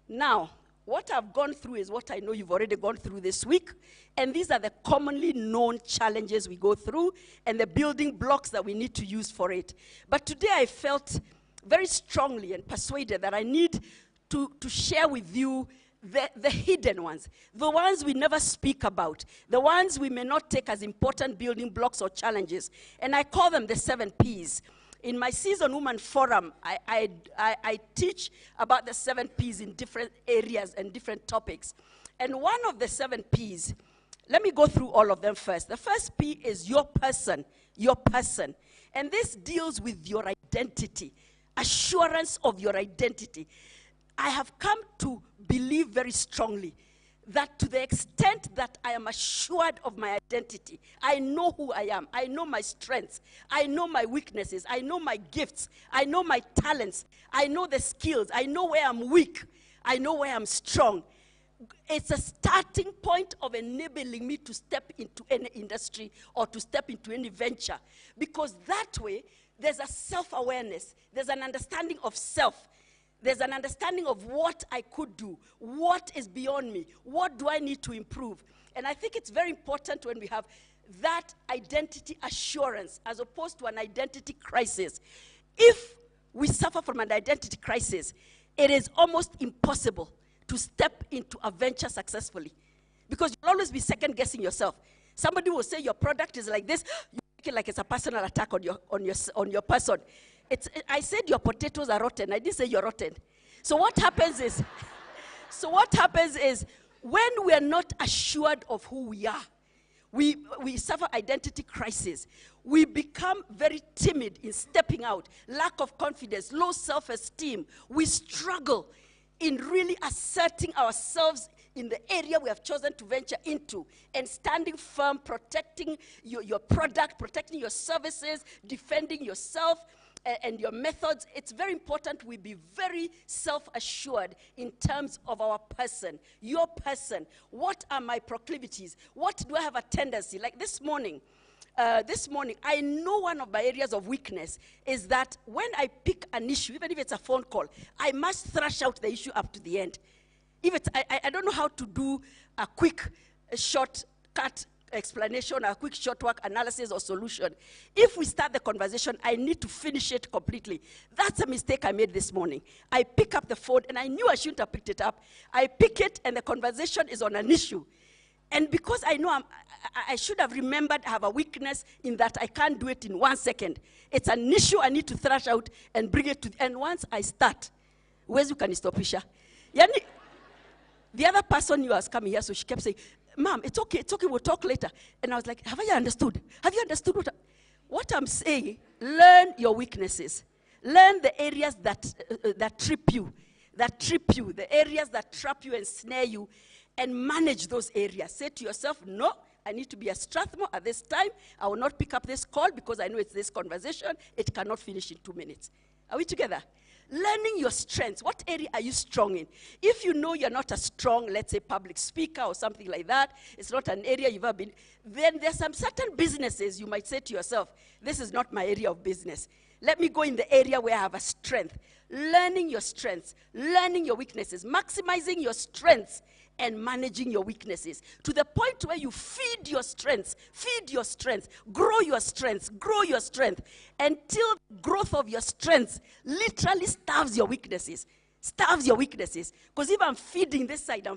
Now, what I've gone through is what I know you've already gone through this week. And these are the commonly known challenges we go through and the building blocks that we need to use for it. But today I felt very strongly and persuaded that I need to share with you the hidden ones, the ones we never speak about, the ones we may not take as important building blocks or challenges. And I call them the 7 Ps. In my Season Woman Forum, I teach about the 7 Ps in different areas and different topics. And one of the 7 Ps, let me go through all of them first. The first P is your person, your person. And this deals with your identity, assurance of your identity. I have come to believe very strongly that to the extent that I am assured of my identity, I know who I am, I know my strengths, I know my weaknesses, I know my gifts, I know my talents, I know the skills, I know where I'm weak, I know where I'm strong. It's a starting point of enabling me to step into any industry or to step into any venture. Because that way, there's a self-awareness, there's an understanding of self. There's an understanding of what I could do, what is beyond me, what do I need to improve. And I think it's very important when we have that identity assurance as opposed to an identity crisis. If we suffer from an identity crisis, it is almost impossible to step into a venture successfully, because you'll always be second-guessing yourself. Somebody will say your product is like this, you make it like it's a personal attack on your person. I said your potatoes are rotten. I didn't say you're rotten. So what happens is, when we are not assured of who we are, we suffer identity crisis. We become very timid in stepping out, lack of confidence, low self-esteem. We struggle in really asserting ourselves in the area we have chosen to venture into and standing firm, protecting your product, protecting your services, defending yourself and your methods. It's very important we be very self-assured in terms of our person, your person. What are my proclivities? What do I have a tendency? Like this morning, I know one of my areas of weakness is that when I pick an issue, even if it's a phone call, I must thrash out the issue up to the end. If it's, I don't know how to do a quick, shortcut explanation, a quick short work analysis or solution. If we start the conversation, I need to finish it completely. That's a mistake I made this morning. I pick up the phone, and I knew I shouldn't have picked it up. I pick it, and the conversation is on an issue. And because I know I should have remembered I have a weakness in that I can't do it in 1 second. It's an issue I need to thrash out and bring it to, and once I start, where's you can stop, Isha? Yani, the other person who was coming here, so she kept saying, Ma'am, it's okay, we'll talk later. And I was like, have you understood? Have you understood what I'm saying? Learn your weaknesses. Learn the areas that trip you, the areas that trap you and snare you, and manage those areas. Say to yourself, no, I need to be a Strathmore at this time. I will not pick up this call because I know it's this conversation. It cannot finish in 2 minutes. Are we together? Learning your strengths. What area are you strong in? If you know you're not a strong, let's say, public speaker or something like that, it's not an area you've ever been, then there's some certain businesses you might say to yourself, this is not my area of business. Let me go in the area where I have a strength. Learning your strengths, learning your weaknesses, maximizing your strengths, and managing your weaknesses to the point where you feed your strengths, grow your strengths, until growth of your strengths literally starves your weaknesses. Because if I'm feeding this side,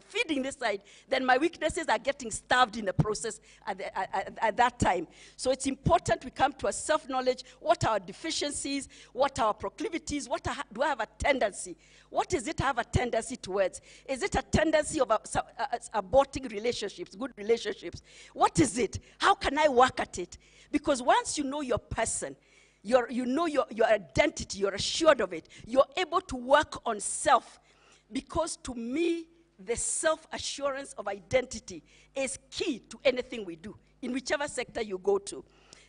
then my weaknesses are getting starved in the process at that time. So it's important we come to a self-knowledge. What are our deficiencies? What are our proclivities? Do I have a tendency? What is it I have a tendency towards? Is it a tendency of aborting relationships, good relationships? What is it? How can I work at it? Because once you know your person, you know your identity, you're assured of it, you're able to work on self. Because to me, the self-assurance of identity is key to anything we do, in whichever sector you go to.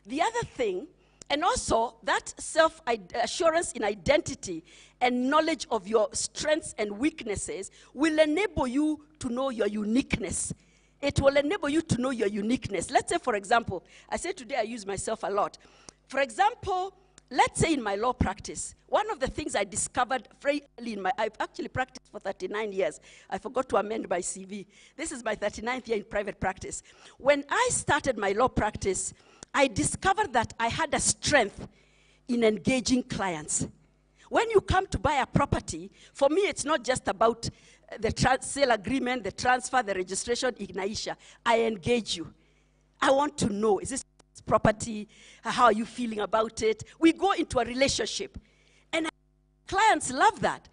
The other thing, and also that self-assurance in identity and knowledge of your strengths and weaknesses will enable you to know your uniqueness. It will enable you to know your uniqueness. Let's say, for example, I say today I use myself a lot. For example, let's say in my law practice, one of the things I discovered very early I've actually practiced for 39 years. I forgot to amend my CV. This is my 39th year in private practice. When I started my law practice, I discovered that I had a strength in engaging clients. When you come to buy a property, for me it's not just about the sale agreement, the transfer, the registration, Ignaisha. I engage you. I want to know, is this property? How are you feeling about it? We go into a relationship. And clients love that.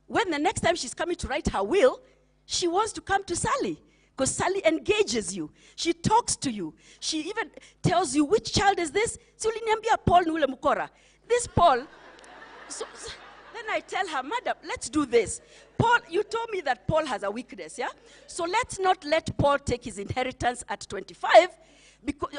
When the next time she's coming to write her will, she wants to come to Sally. Because Sally engages you. She talks to you. She even tells you, which child is this? Paul Nule Mukora. This Paul. So then I tell her, Madam, let's do this. Paul, you told me that Paul has a weakness, yeah? So let's not let Paul take his inheritance at 25,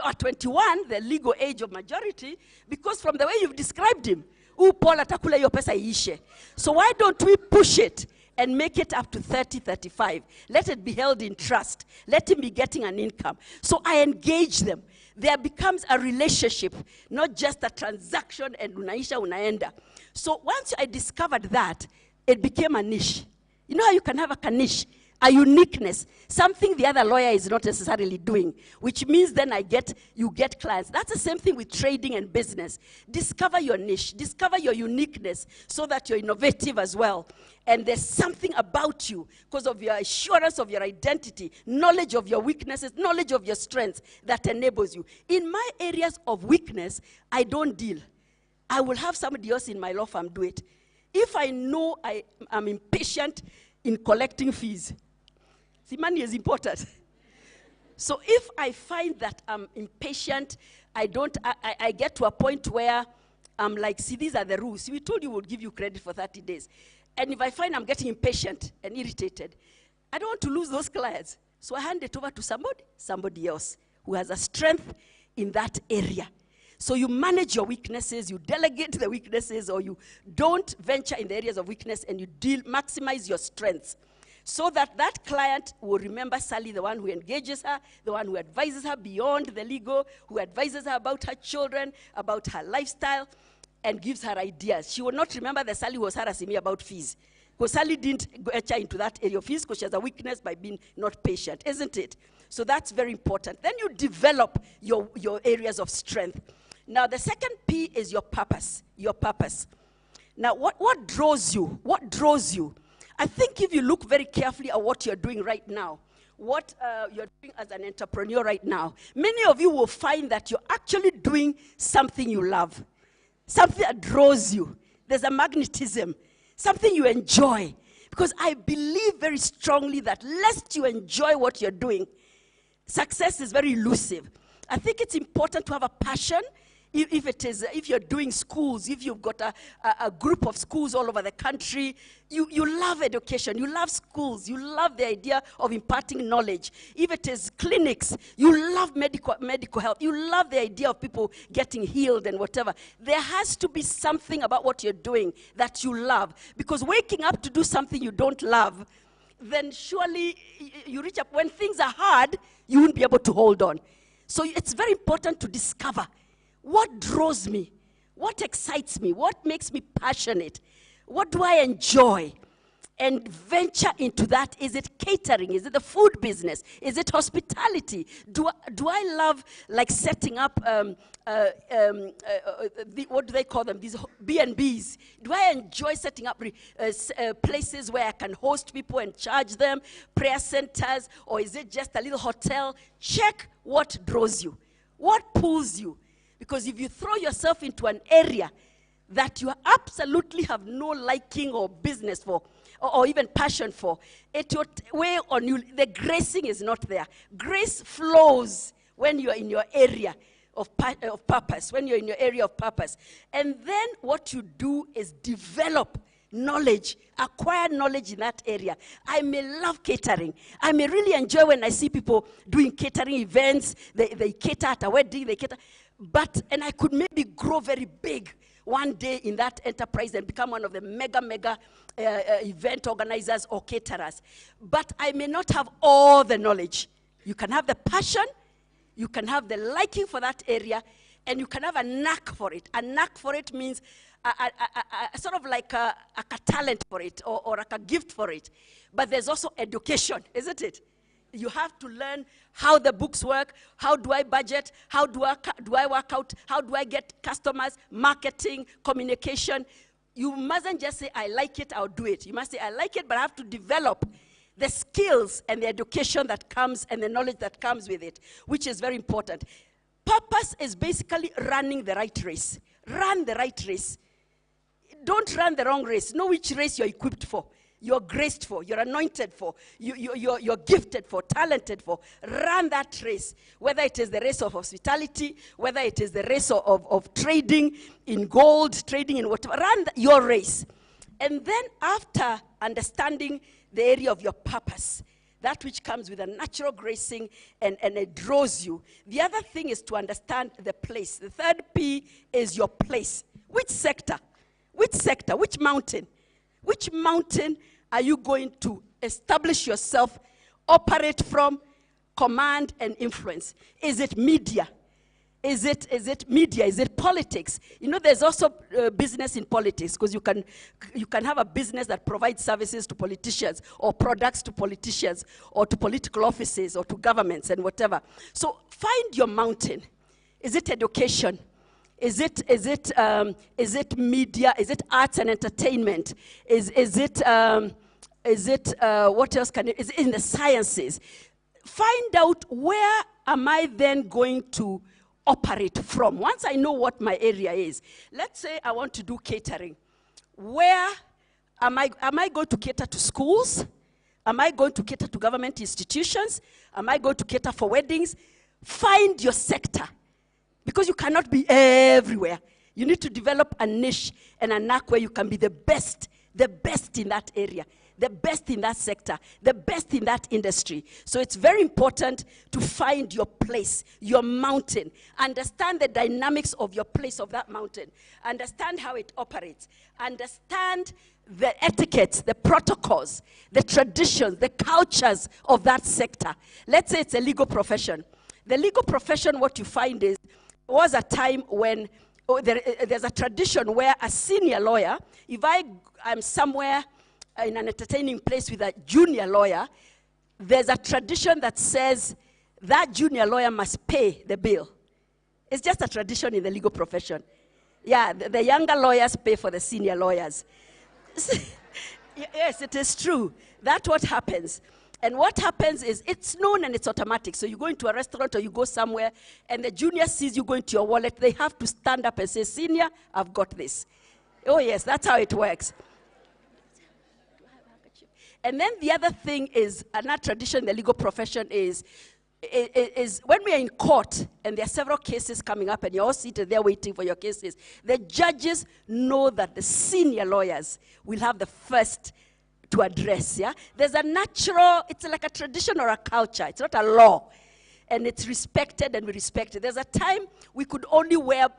or 21, the legal age of majority, because from the way you've described him, Paul atakula hiyo pesa iishe. So why don't we push it and make it up to 30, 35? Let it be held in trust. Let him be getting an income. So I engage them. There becomes a relationship, not just a transaction and unaisha unaenda. So once I discovered that, it became a niche. You know how you can have a niche? a uniqueness, something the other lawyer is not necessarily doing, which means then you get clients. That's the same thing with trading and business. Discover your niche, discover your uniqueness so that you're innovative as well. And there's something about you because of your assurance of your identity, knowledge of your weaknesses, knowledge of your strengths that enables you. In my areas of weakness, I don't deal. I will have somebody else in my law firm do it. If I know I am impatient in collecting fees, see, money is important. So if I find that I'm impatient, I get to a point where I'm like, see, these are the rules. We told you we'll give you credit for 30 days. And if I find I'm getting impatient and irritated, I don't want to lose those clients. So I hand it over to somebody else who has a strength in that area. So you manage your weaknesses, you delegate the weaknesses, or you don't venture in the areas of weakness, and you maximize your strengths. So that client will remember Sally, the one who engages her, the one who advises her beyond the legal, who advises her about her children, about her lifestyle, and gives her ideas. She will not remember that Sally was harassing me about fees. Because Sally didn't enter into that area of fees because she has a weakness by being not patient, isn't it? So that's very important. Then you develop your areas of strength. Now, the second P is your purpose. Your purpose. Now, what draws you? What draws you? I think if you look very carefully at what you're doing right now, what you're doing as an entrepreneur right now, many of you will find that you're actually doing something you love. Something that draws you. There's a magnetism. Something you enjoy. Because I believe very strongly that lest you enjoy what you're doing, success is very elusive. I think it's important to have a passion. If you're doing schools, if you've got a group of schools all over the country, you love education, you love schools, you love the idea of imparting knowledge. If it is clinics, you love medical health, you love the idea of people getting healed and whatever. There has to be something about what you're doing that you love. Because waking up to do something you don't love, then surely you reach up, when things are hard, you won't be able to hold on. So it's very important to discover what draws me, what excites me, what makes me passionate, what do I enjoy, and venture into that. Is it catering? Is it the food business? Is it hospitality? Do I love like setting up, what do they call them, these B&Bs? Do I enjoy setting up places where I can host people and charge them, prayer centers, or is it just a little hotel? Check what draws you, what pulls you. Because if you throw yourself into an area that you absolutely have no liking or business for, or even passion for, it will weigh on you. The gracing is not there. Grace flows when you're in your area of purpose, when you're in your area of purpose. And then what you do is develop knowledge, acquire knowledge in that area. I may love catering. I may really enjoy when I see people doing catering events. They cater at a wedding, they cater. And I could maybe grow very big one day in that enterprise and become one of the mega event organizers or caterers. But I may not have all the knowledge. You can have the passion, you can have the liking for that area, and you can have a knack for it. A knack for it means sort of like a talent for it or like a gift for it. But there's also education, isn't it? You have to learn how the books work, how do I budget, how do I work out, how do I get customers, marketing, communication. You mustn't just say, I like it, I'll do it. You must say, I like it, but I have to develop the skills and the education that comes and the knowledge that comes with it, which is very important. Purpose is basically running the right race. Run the right race. Don't run the wrong race. Know which race you're equipped for. You're graced for, you're anointed for, you're gifted for, talented for. Run that race, whether it is the race of hospitality, whether it is the race of trading in gold, trading in whatever. Run your race. And then after understanding the area of your purpose, that which comes with a natural gracing and it draws you. The other thing is to understand the place. The third P is your place. Which sector? Which sector? Which mountain? Which mountain are you going to establish yourself, operate from, command, and influence? Is it media? Is it media? Is it politics? You know, there's also business in politics, because you can have a business that provides services to politicians, or products to politicians, or to political offices, or to governments, and whatever. So find your mountain. Is it education? Is it media? Is it arts and entertainment? Is it what else can it? Is it in the sciences? Find out, where am I then going to operate from? Once I know what my area is, let's say I want to do catering. Where am I going to cater to schools? Am I going to cater to government institutions? Am I going to cater for weddings? Find your sector, because you cannot be everywhere. You need to develop a niche and a knack where you can be the best in that area, the best in that sector, the best in that industry. So it's very important to find your place, your mountain. Understand the dynamics of your place, of that mountain. Understand how it operates. Understand the etiquettes, the protocols, the traditions, the cultures of that sector. Let's say it's a legal profession. The legal profession, what you find is, there was a time when there's a tradition where a senior lawyer, if I'm somewhere in an entertaining place with a junior lawyer, there's a tradition that says that junior lawyer must pay the bill. It's just a tradition in the legal profession. Yeah, the younger lawyers pay for the senior lawyers. Yes, it is true. That's what happens. And what happens is, it's known and it's automatic. So you go into a restaurant or you go somewhere, and the junior sees you go into your wallet, they have to stand up and say, "Senior, I've got this." Oh yes, that's how it works. And then the other thing is, another tradition in the legal profession is when we are in court and there are several cases coming up and you're all seated there waiting for your cases, the judges know that the senior lawyers will have the first to address, yeah? There's a natural, it's like a tradition or a culture. It's not a law. And it's respected, and we respect it. There's a time we could only wear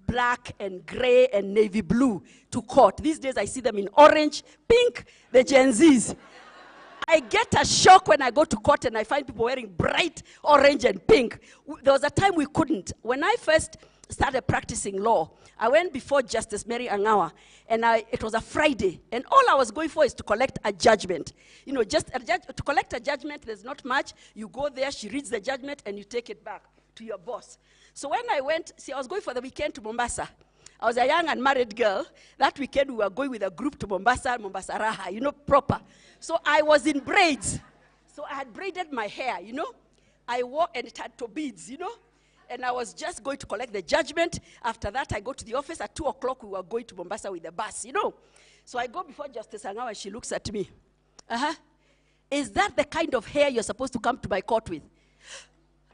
black and gray and navy blue to court. These days I see them in orange, pink, the Gen Zs. I get a shock when I go to court and I find people wearing bright orange and pink. There was a time we couldn't. When I first started practicing law, I went before Justice Mary Angawa, and it was a Friday, and all I was going for is to collect a judgment. You know, just to collect a judgment, there's not much. You go there, she reads the judgment, and you take it back to your boss. So when I went, I was going for the weekend to Mombasa. I was a young and married girl. That weekend, we were going with a group to Mombasa Raha, you know, proper. So I was in braids. So I had braided my hair, you know. I wore, and it had toe beads, you know. And I was just going to collect the judgment. After that, I go to the office. At 2 o'clock, we were going to Mombasa with the bus, you know. So I go before Justice Angawa, and she looks at me. Is that the kind of hair you're supposed to come to my court with?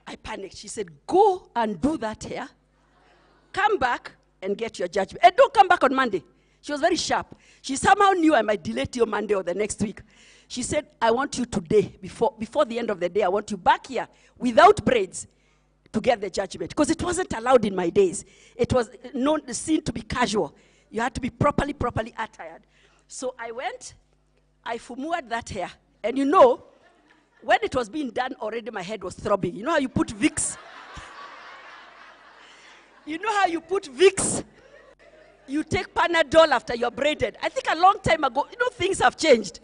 I panicked. She said, go and do that hair. Come back and get your judgment. And don't come back on Monday. She was very sharp. She somehow knew I might delay till Monday or the next week. She said, I want you today, before the end of the day, I want you back here without braids to get the judgment. Because it wasn't allowed in my days. It was seen to be casual. You had to be properly attired. So I went, I fumued that hair. And you know, when it was being done already, my head was throbbing. You know how you put Vicks? You know how you put Vicks? You take Panadol after you're braided. I think a long time ago, you know, things have changed.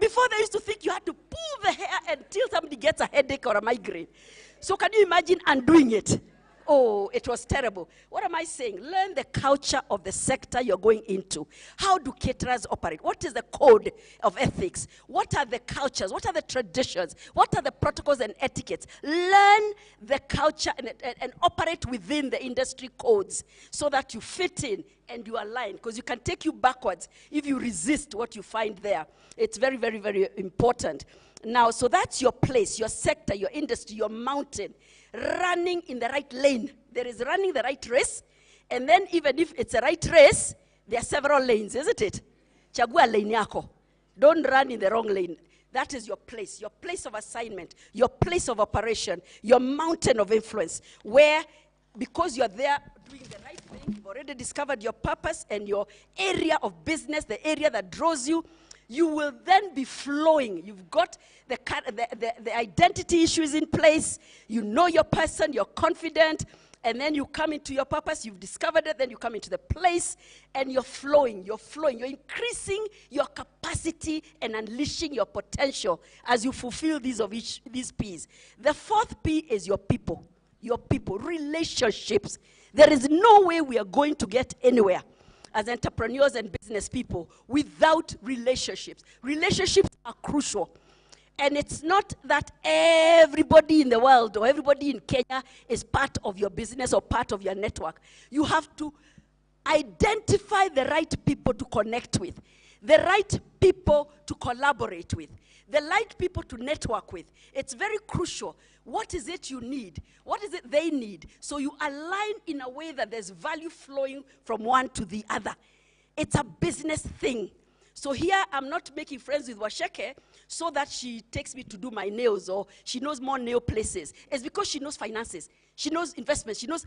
Before, they used to think you had to pull the hair until somebody gets a headache or a migraine. So can you imagine undoing it? Oh, it was terrible. What am I saying? Learn the culture of the sector you're going into. How do caterers operate? What is the code of ethics? What are the cultures? What are the traditions? What are the protocols and etiquettes? Learn the culture and operate within the industry codes so that you fit in and you align, because you can take you backwards if you resist what you find there. It's very, very, very important. Now, so that's your place, your sector, your industry, your mountain. Running in the right lane. There is running the right race. And then even if it's a right race, there are several lanes, isn't it? Chagua lane yako. Don't run in the wrong lane. That is your place of assignment, your place of operation, your mountain of influence, where, because you're there doing the right thing, you've already discovered your purpose and your area of business, the area that draws you, you will then be flowing. You've got the identity issues in place. You know your person. You're confident. And then you come into your purpose, you've discovered it, then you come into the place, and you're flowing, you're increasing your capacity and unleashing your potential as you fulfill these P's. The fourth P is your people, relationships. There is no way we are going to get anywhere as entrepreneurs and business people without relationships. Relationships are crucial. And it's not that everybody in the world or everybody in Kenya is part of your business or part of your network. You have to identify the right people to connect with, the right people to collaborate with, the right people to network with. It's very crucial. What is it you need? What is it they need? So you align in a way that there's value flowing from one to the other. It's a business thing. So here, I'm not making friends with Washeke so that she takes me to do my nails or she knows more nail places. It's because she knows finances. She knows investments. She knows.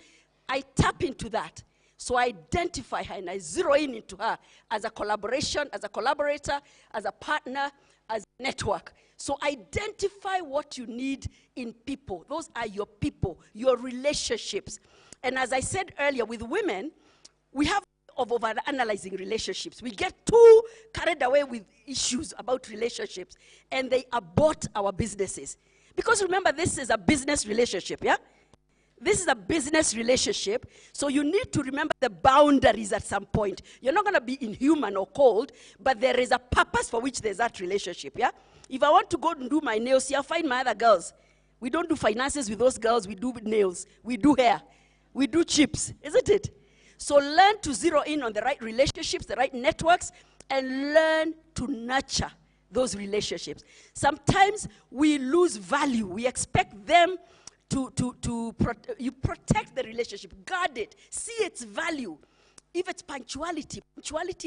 I tap into that. So I identify her and I zero in into her as a collaboration, as a collaborator, as a partner, as a network. So identify what you need in people. Those are your people, your relationships. And as I said earlier, with women, we have of over-analyzing relationships. We get too carried away with issues about relationships, and they abort our businesses. Because remember, this is a business relationship, yeah? This is a business relationship, so you need to remember the boundaries at some point. You're not going to be inhuman or cold, but there is a purpose for which there's that relationship, yeah? If I want to go and do my nails, I'll find my other girls. We don't do finances with those girls. We do nails. We do hair. We do chips, isn't it? So learn to zero in on the right relationships, the right networks, and learn to nurture those relationships. Sometimes we lose value. We expect them you protect the relationship, guard it, see its value. If it's punctuality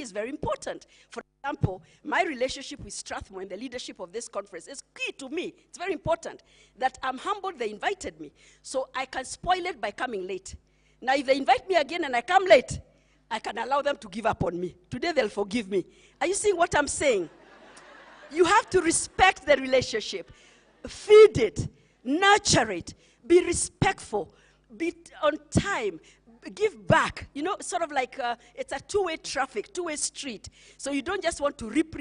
is very important. For example, my relationship with Strathmore and the leadership of this conference is key to me. It's very important that I'm humbled they invited me. So I can spoil it by coming late. Now, if they invite me again and I come late, I can allow them to give up on me. Today, they'll forgive me. Are you seeing what I'm saying? You have to respect the relationship. Feed it. Nurture it. Be respectful. Be on time. Give back. You know, sort of like it's a two-way traffic, two-way street. So you don't just want to rip,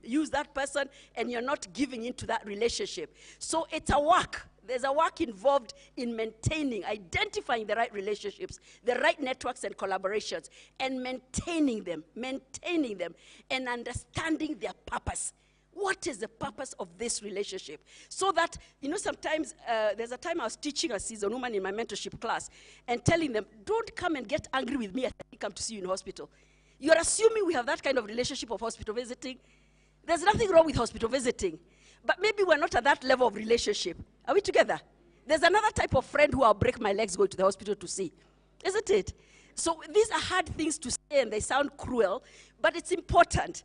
use that person, and you're not giving into that relationship. So it's a work. There's a work involved in maintaining, identifying the right relationships, the right networks and collaborations, and maintaining them, and understanding their purpose. What is the purpose of this relationship? So that, you know, sometimes there's a time I was teaching a seasoned woman in my mentorship class and telling them, don't come and get angry with me as I come to see you in hospital. You're assuming we have that kind of relationship of hospital visiting. There's nothing wrong with hospital visiting. But maybe we're not at that level of relationship. Are we together? There's another type of friend who I'll break my legs going to the hospital to see. Isn't it? So these are hard things to say and they sound cruel, but it's important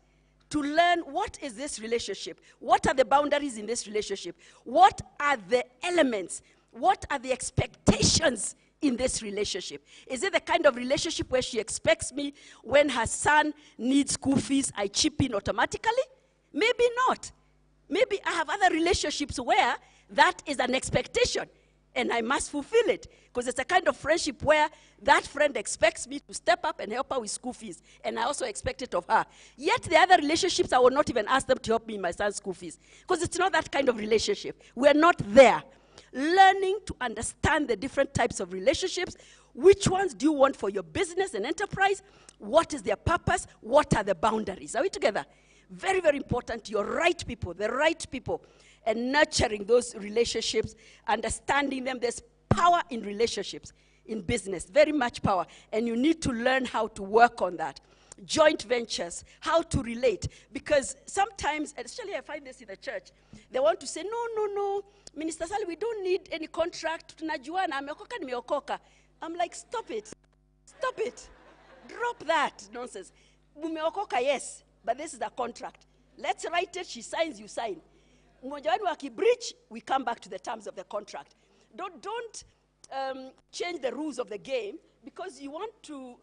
to learn what is this relationship? What are the boundaries in this relationship? What are the elements? What are the expectations in this relationship? Is it the kind of relationship where she expects me when her son needs school fees, I chip in automatically? Maybe not. Maybe I have other relationships where that is an expectation and I must fulfill it because it's a kind of friendship where that friend expects me to step up and help her with school fees and I also expect it of her. Yet the other relationships, I will not even ask them to help me in my son's school fees because it's not that kind of relationship. We're not there. Learning to understand the different types of relationships. Which ones do you want for your business and enterprise? What is their purpose? What are the boundaries? Are we together? Very, very important. Your right people, the right people, and nurturing those relationships, understanding them. There's power in relationships, in business, very much power. And you need to learn how to work on that. Joint ventures, how to relate. Because sometimes, especially I find this in the church, they want to say, no, Minister Sally, we don't need any contract. Tunajuana, ameokoka nimeokoka. I'm like, stop it. Stop it. Drop that nonsense. Mumeokoka, yes. But this is a contract. Let's write it, she signs, you sign. Mmoja wenu akibreach, we come back to the terms of the contract. Don't change the rules of the game because you want to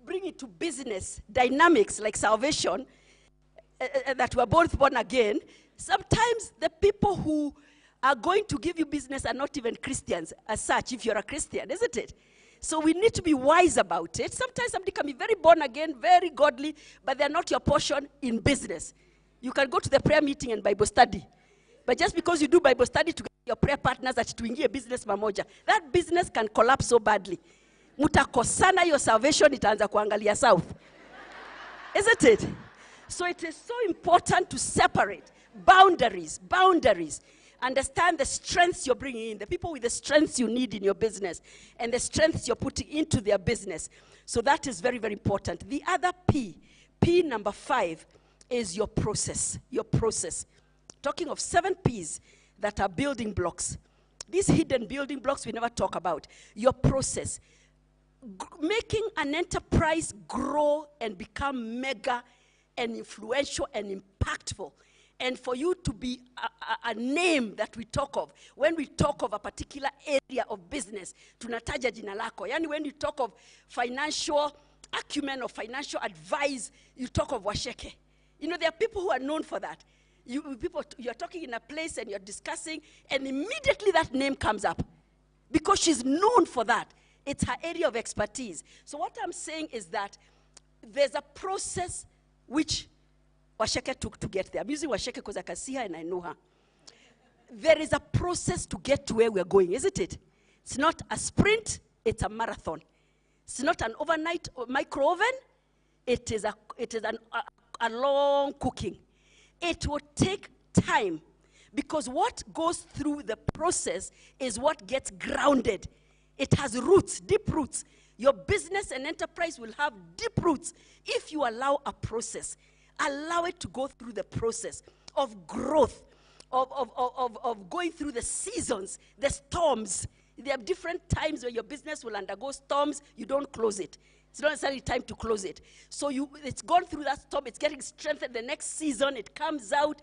bring it to business dynamics like salvation, that we're both born again. Sometimes the people who are going to give you business are not even Christians as such, if you're a Christian, isn't it? So we need to be wise about it. Sometimes somebody can be very born again, very godly, but they're not your portion in business. You can go to the prayer meeting and Bible study. But just because you do Bible study to get your prayer partners that tuingie business mamoja, that business can collapse so badly. Mutakosana your salvation, itaanza kuangalia south. Isn't it? So it is so important to separate boundaries. Understand the strengths you're bringing in, the people with the strengths you need in your business, and the strengths you're putting into their business. So that is very, very important. The other P number 5, is your process. Your process. Talking of 7 P's that are building blocks. These hidden building blocks we never talk about. Your process. Making an enterprise grow and become mega and influential and impactful. And for you to be a name that we talk of. When we talk of a particular area of business, tunataja jina lako. Yani when you talk of financial acumen or financial advice, you talk of Washeke. You know, there are people who are known for that. You're talking in a place and you're discussing, and immediately that name comes up. Because she's known for that. It's her area of expertise. So what I'm saying is that there's a process which Washeke took to get there. I'm using Washeke because I can see her and I know her. There is a process to get to where we're going, isn't it? It's not a sprint, it's a marathon. It's not an overnight micro oven. It is a long cooking. It will take time because what goes through the process is what gets grounded. It has roots, deep roots. Your business and enterprise will have deep roots if you allow a process. Allow it to go through the process of growth, of going through the seasons, the storms. There are different times where your business will undergo storms. You don't close it. It's not necessarily time to close it. So it's gone through that storm. It's getting strengthened. The next season, it comes out.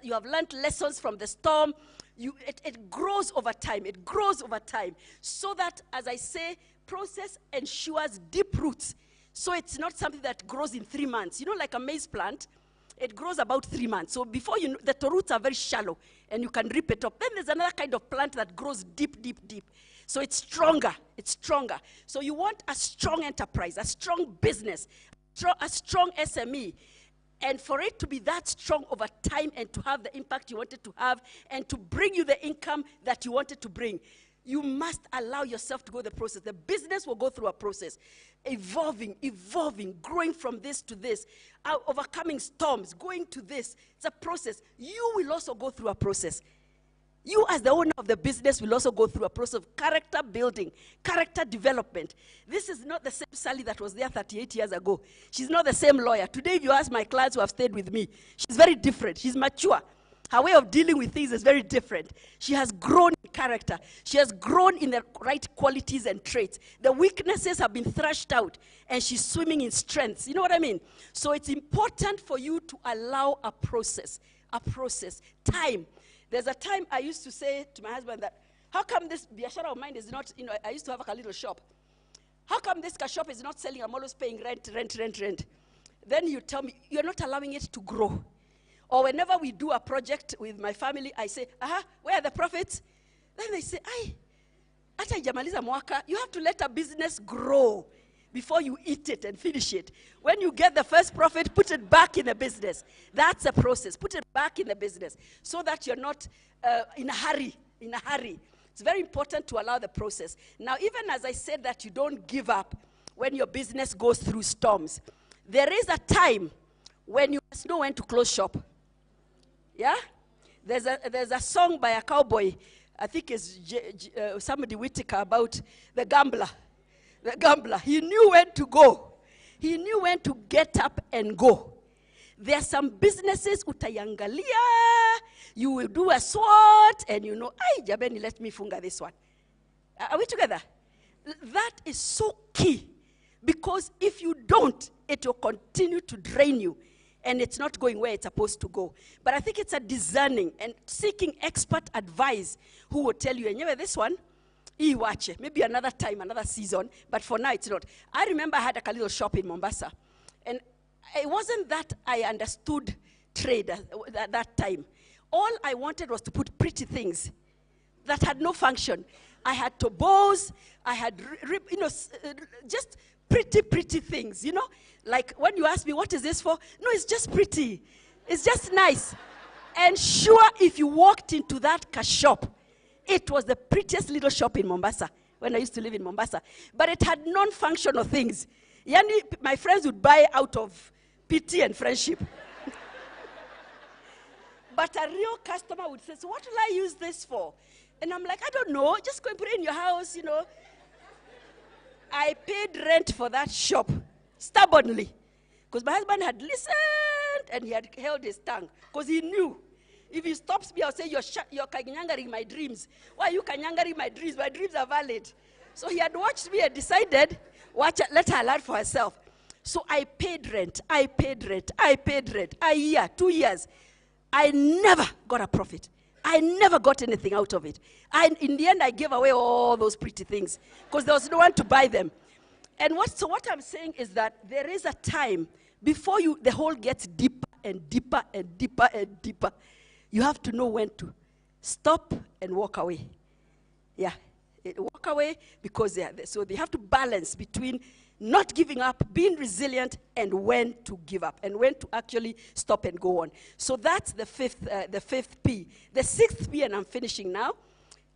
You have learned lessons from the storm. It grows over time. It grows over time. So that, as I say, process ensures deep roots. So it's not something that grows in 3 months. You know, like a maize plant, it grows about 3 months. So before you know, the roots are very shallow, and you can rip it up. Then there's another kind of plant that grows deep, deep, deep. So it's stronger. It's stronger. So you want a strong enterprise, a strong business, a strong SME. And for it to be that strong over time and to have the impact you wanted to have and to bring you the income that you wanted to bring, you must allow yourself to go the process. The business will go through a process, evolving, growing from this to this, overcoming storms, going to this. It's a process. You will also go through a process. You as the owner of the business will also go through a process of character building, character development. This is not the same Sally that was there 38 years ago. She's not the same lawyer. Today, if you ask my clients who have stayed with me, she's very different. She's mature. Her way of dealing with things is very different. She has grown in character. She has grown in the right qualities and traits. The weaknesses have been thrashed out, and she's swimming in strengths. You know what I mean? So it's important for you to allow a process, time. There's a time I used to say to my husband that, how come this biashara of mine is not, you know, I used to have a little shop. How come this shop is not selling? I'm always paying rent. Then you tell me, you're not allowing it to grow. Or whenever we do a project with my family, I say, where are the profits? Then they say, ata ijamaliza mwaka, you have to let a business grow before you eat it and finish it. When you get the first profit, put it back in the business. That's a process. Put it back in the business so that you're not in a hurry. It's very important to allow the process. Now, even as I said that you don't give up when your business goes through storms, there is a time when you must know when to close shop. Yeah? There's a song by a cowboy, I think it's somebody Whitaker, about the gambler. The gambler, he knew when to go. He knew when to get up and go. There are some businesses, utayangalia, you will do a SWOT, and you know, jabeni, let me funga this one. Are we together? That is so key, because if you don't, it will continue to drain you, and it's not going where it's supposed to go. But I think it's a discerning and seeking expert advice who will tell you, anyway, this one, maybe another time, another season, but for now it's not. I remember I had a little shop in Mombasa, and it wasn't that I understood trade at that time. All I wanted was to put pretty things that had no function. I had toboos, I had, just pretty things, Like when you ask me, what is this for? No, it's just pretty. It's just nice. And sure, if you walked into that shop, it was the prettiest little shop in Mombasa, when I used to live in Mombasa. But it had non-functional things. Yani, my friends would buy out of pity and friendship. But a real customer would say, so what will I use this for? And I'm like, I don't know, just go and put it in your house, I paid rent for that shop, stubbornly. Because my husband had listened and he had held his tongue. Because he knew, if he stops me, I'll say, you're kanyangering my dreams. Why are you kanyangering my dreams? My dreams are valid. So he had watched me and decided, let her learn for herself. So I paid rent, a year, 2 years. I never got a profit. I never got anything out of it. In the end, I gave away all those pretty things because there was no one to buy them. And what I'm saying is that there is a time before the hole gets deeper and deeper and deeper and deeper. You have to know when to stop and walk away. Yeah, walk away because so they have to balance between not giving up, being resilient, and when to give up, and when to actually stop and go on. So that's the fifth P. The sixth P, and I'm finishing now,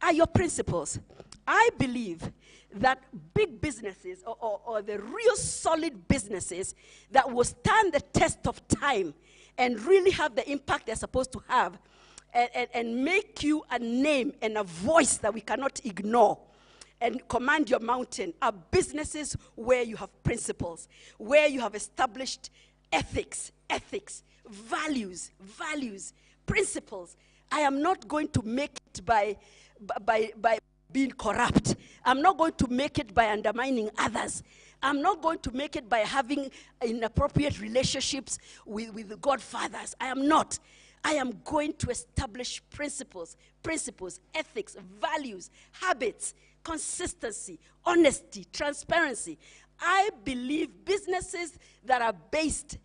are your principles. I believe that big businesses, or the real solid businesses that will stand the test of time and really have the impact they're supposed to have, and make you a name and a voice that we cannot ignore, and command your mountain, are businesses where you have principles, where you have established ethics, values, principles. I am not going to make it by being corrupt. I'm not going to make it by undermining others. I'm not going to make it by having inappropriate relationships with the godfathers. I am not. I am going to establish principles, ethics, values, habits, consistency, honesty, transparency. I believe businesses that are based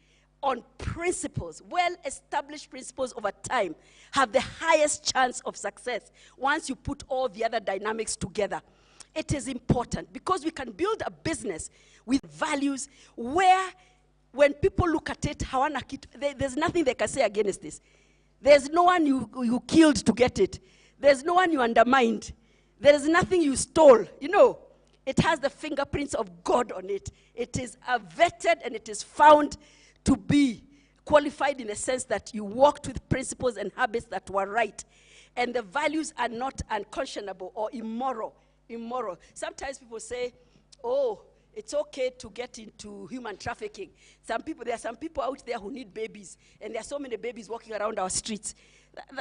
on principles, well-established principles over time, have the highest chance of success once you put all the other dynamics together. It is important because we can build a business with values where when people look at it, there's nothing they can say against this. There's no one you killed to get it. There's no one you undermined. There is nothing you stole. It has the fingerprints of God on it. It is vetted and it is found to be qualified in the sense that you walked with principles and habits that were right. And the values are not unconscionable or immoral. Sometimes people say, oh, it's okay to get into human trafficking. There are some people out there who need babies, and there are so many babies walking around our streets.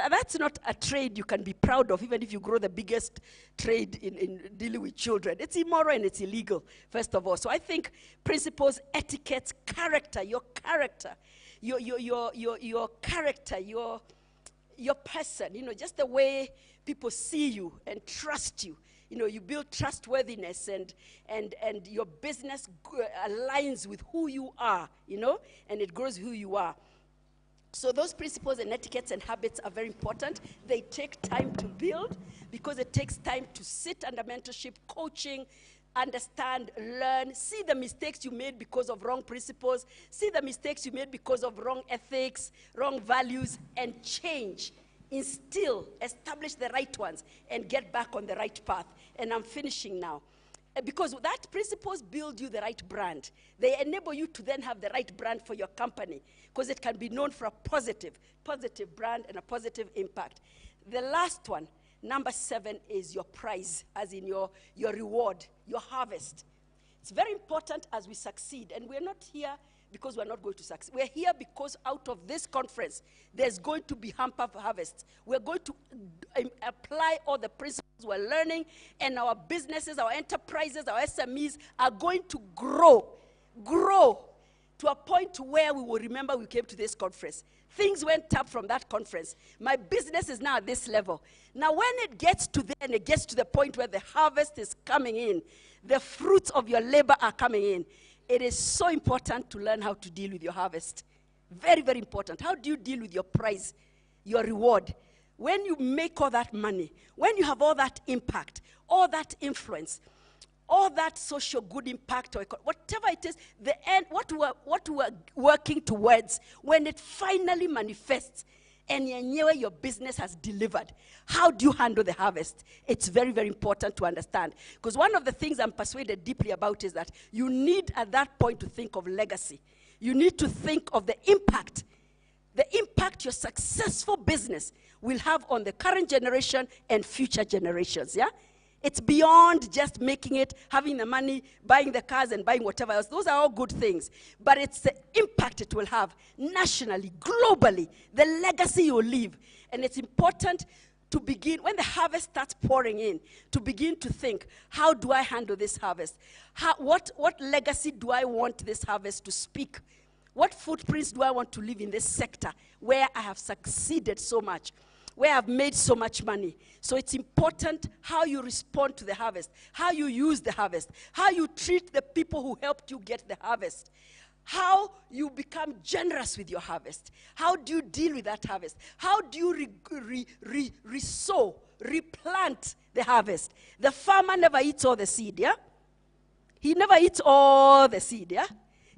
That's not a trade you can be proud of, even if you grow the biggest trade in dealing with children. It's immoral and it's illegal, first of all. So I think principles, etiquettes, character, your character, your character, your person, just the way people see you and trust you. You build trustworthiness and your business aligns with who you are, and it grows who you are. So those principles and etiquettes and habits are very important. They take time to build because it takes time to sit under mentorship, coaching, understand, learn, see the mistakes you made because of wrong principles, see the mistakes you made because of wrong ethics, wrong values, and change. Instill, establish the right ones, and get back on the right path. And I'm finishing now. Because that principles build you the right brand. They enable you to then have the right brand for your company because it can be known for a positive brand and a positive impact. The last one, number 7, is your prize, as in your reward, your harvest. It's very important as we succeed. And we're not here because we're not going to succeed. We're here because out of this conference, there's going to be hamper harvests. We're going to apply all the principles we're learning, and our businesses, our enterprises, our SMEs are going to grow to a point where we will remember we came to this conference. Things went up from that conference. My business is now at this level. Now when it gets to there and it gets to the point where the harvest is coming in, the fruits of your labor are coming in, it is so important to learn how to deal with your harvest. Very, very important. How do you deal with your prize? your reward, when you make all that money, when you have all that impact, all that influence, all that social good impact, or whatever it is, the end, what we're working towards, when it finally manifests, and your business has delivered, how do you handle the harvest? It's very, very important to understand. Because one of the things I'm persuaded deeply about is that you need at that point to think of legacy. You need to think of the impact your successful business will have on the current generation and future generations, yeah? It's beyond just making it, having the money, buying the cars and buying whatever else. Those are all good things. But it's the impact it will have nationally, globally, the legacy you will leave. And it's important to begin, when the harvest starts pouring in, to begin to think, how do I handle this harvest? What legacy do I want this harvest to speak? What footprints do I want to leave in this sector where I have succeeded so much, where I've made so much money? So it's important how you respond to the harvest, how you use the harvest, how you treat the people who helped you get the harvest, how you become generous with your harvest. How do you deal with that harvest? How do you resow, replant the harvest? The farmer never eats all the seed, yeah? He never eats all the seed, yeah?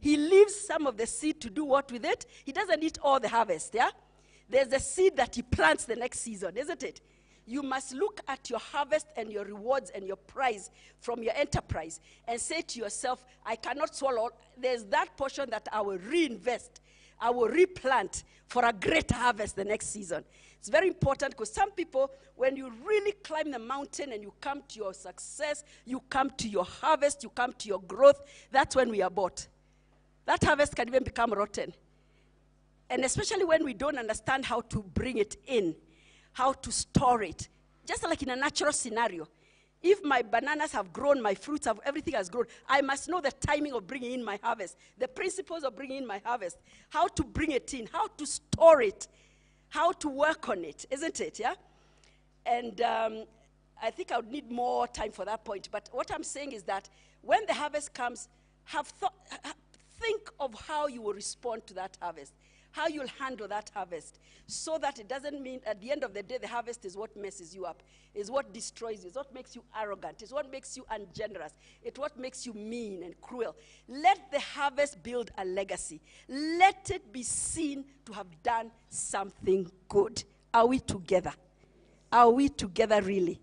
He leaves some of the seed to do what with it? He doesn't eat all the harvest, yeah? There's the seed that he plants the next season, isn't it? You must look at your harvest and your rewards and your prize from your enterprise and say to yourself, I cannot swallow. There's that portion that I will reinvest, I will replant for a greater harvest the next season. It's very important because some people, when you really climb the mountain and you come to your success, you come to your harvest, you come to your growth, that's when we are bought. That harvest can even become rotten. And especially when we don't understand how to bring it in, how to store it. Just like in a natural scenario. If my bananas have grown, my fruits have, everything has grown, I must know the timing of bringing in my harvest, the principles of bringing in my harvest, how to bring it in, how to store it, how to work on it, isn't it, yeah? And I think I would need more time for that point. But what I'm saying is that when the harvest comes, think of how you will respond to that harvest, how you'll handle that harvest, so that it doesn't mean at the end of the day the harvest is what messes you up, is what destroys you, is what makes you arrogant, is what makes you ungenerous, it's what makes you mean and cruel. Let the harvest build a legacy. Let it be seen to have done something good. Are we together? Are we together really?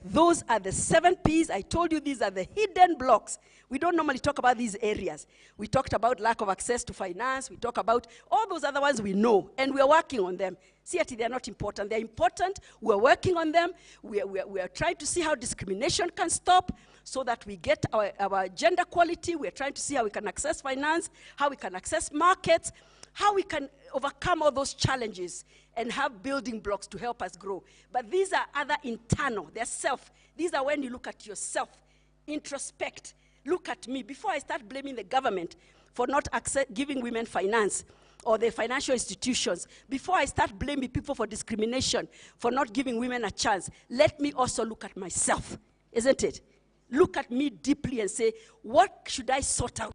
Those are the 7 P's. I told you these are the hidden blocks. We don't normally talk about these areas. We talked about lack of access to finance. We talk about all those other ones we know, and we're working on them. See, they're not important. They're important. We're working on them. We are trying to see how discrimination can stop so that we get our gender equality. We're trying to see how we can access finance, how we can access markets, how we can overcome all those challenges and have building blocks to help us grow. But these are other internal. They're self. These are when you look at yourself, introspect. Look at me. Before I start blaming the government for not giving women finance or the financial institutions, before I start blaming people for discrimination, for not giving women a chance, let me also look at myself, isn't it? Look at me deeply and say, what should I sort out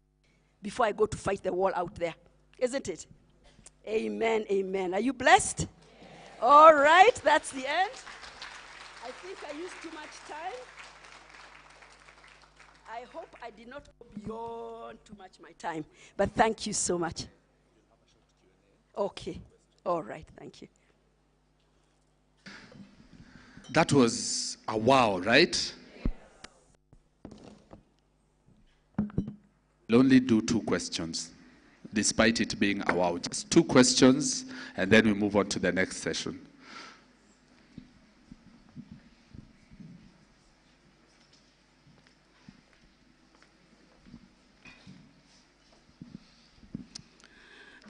before I go to fight the war out there? Isn't it? Amen, amen. Are you blessed? Yes. All right, that's the end. I think I used too much time. I hope I did not go beyond too much my time. But thank you so much. Okay. All right, thank you. That was a wow, right? I'll only do 2 questions. Despite it being a wow. Just 2 questions, and then we move on to the next session.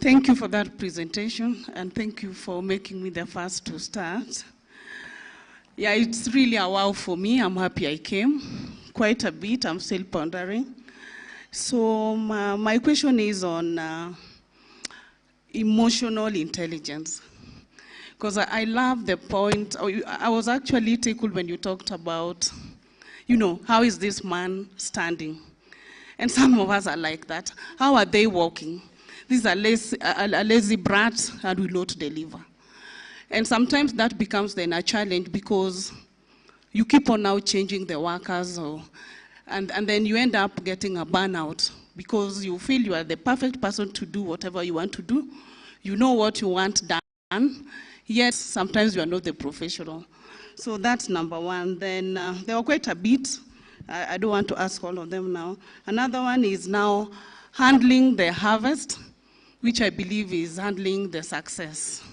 Thank you for that presentation, and thank you for making me the first to start. Yeah, it's really a wow for me. I'm happy I came. Quite a bit. I'm still pondering. So my question is on emotional intelligence. Because I love the point. I was actually tickled when you talked about, how is this man standing? And some of us are like that. How are they walking? These are a lazy brat and will not deliver. And sometimes that becomes then a challenge because you keep on now changing the workers, and then you end up getting a burnout because you feel you are the perfect person to do whatever you want to do. You know what you want done, yet sometimes you are not the professional. So that's number one. Then there were quite a bit. I don't want to ask all of them now. Another one is now handling the harvest, which I believe is handling the success.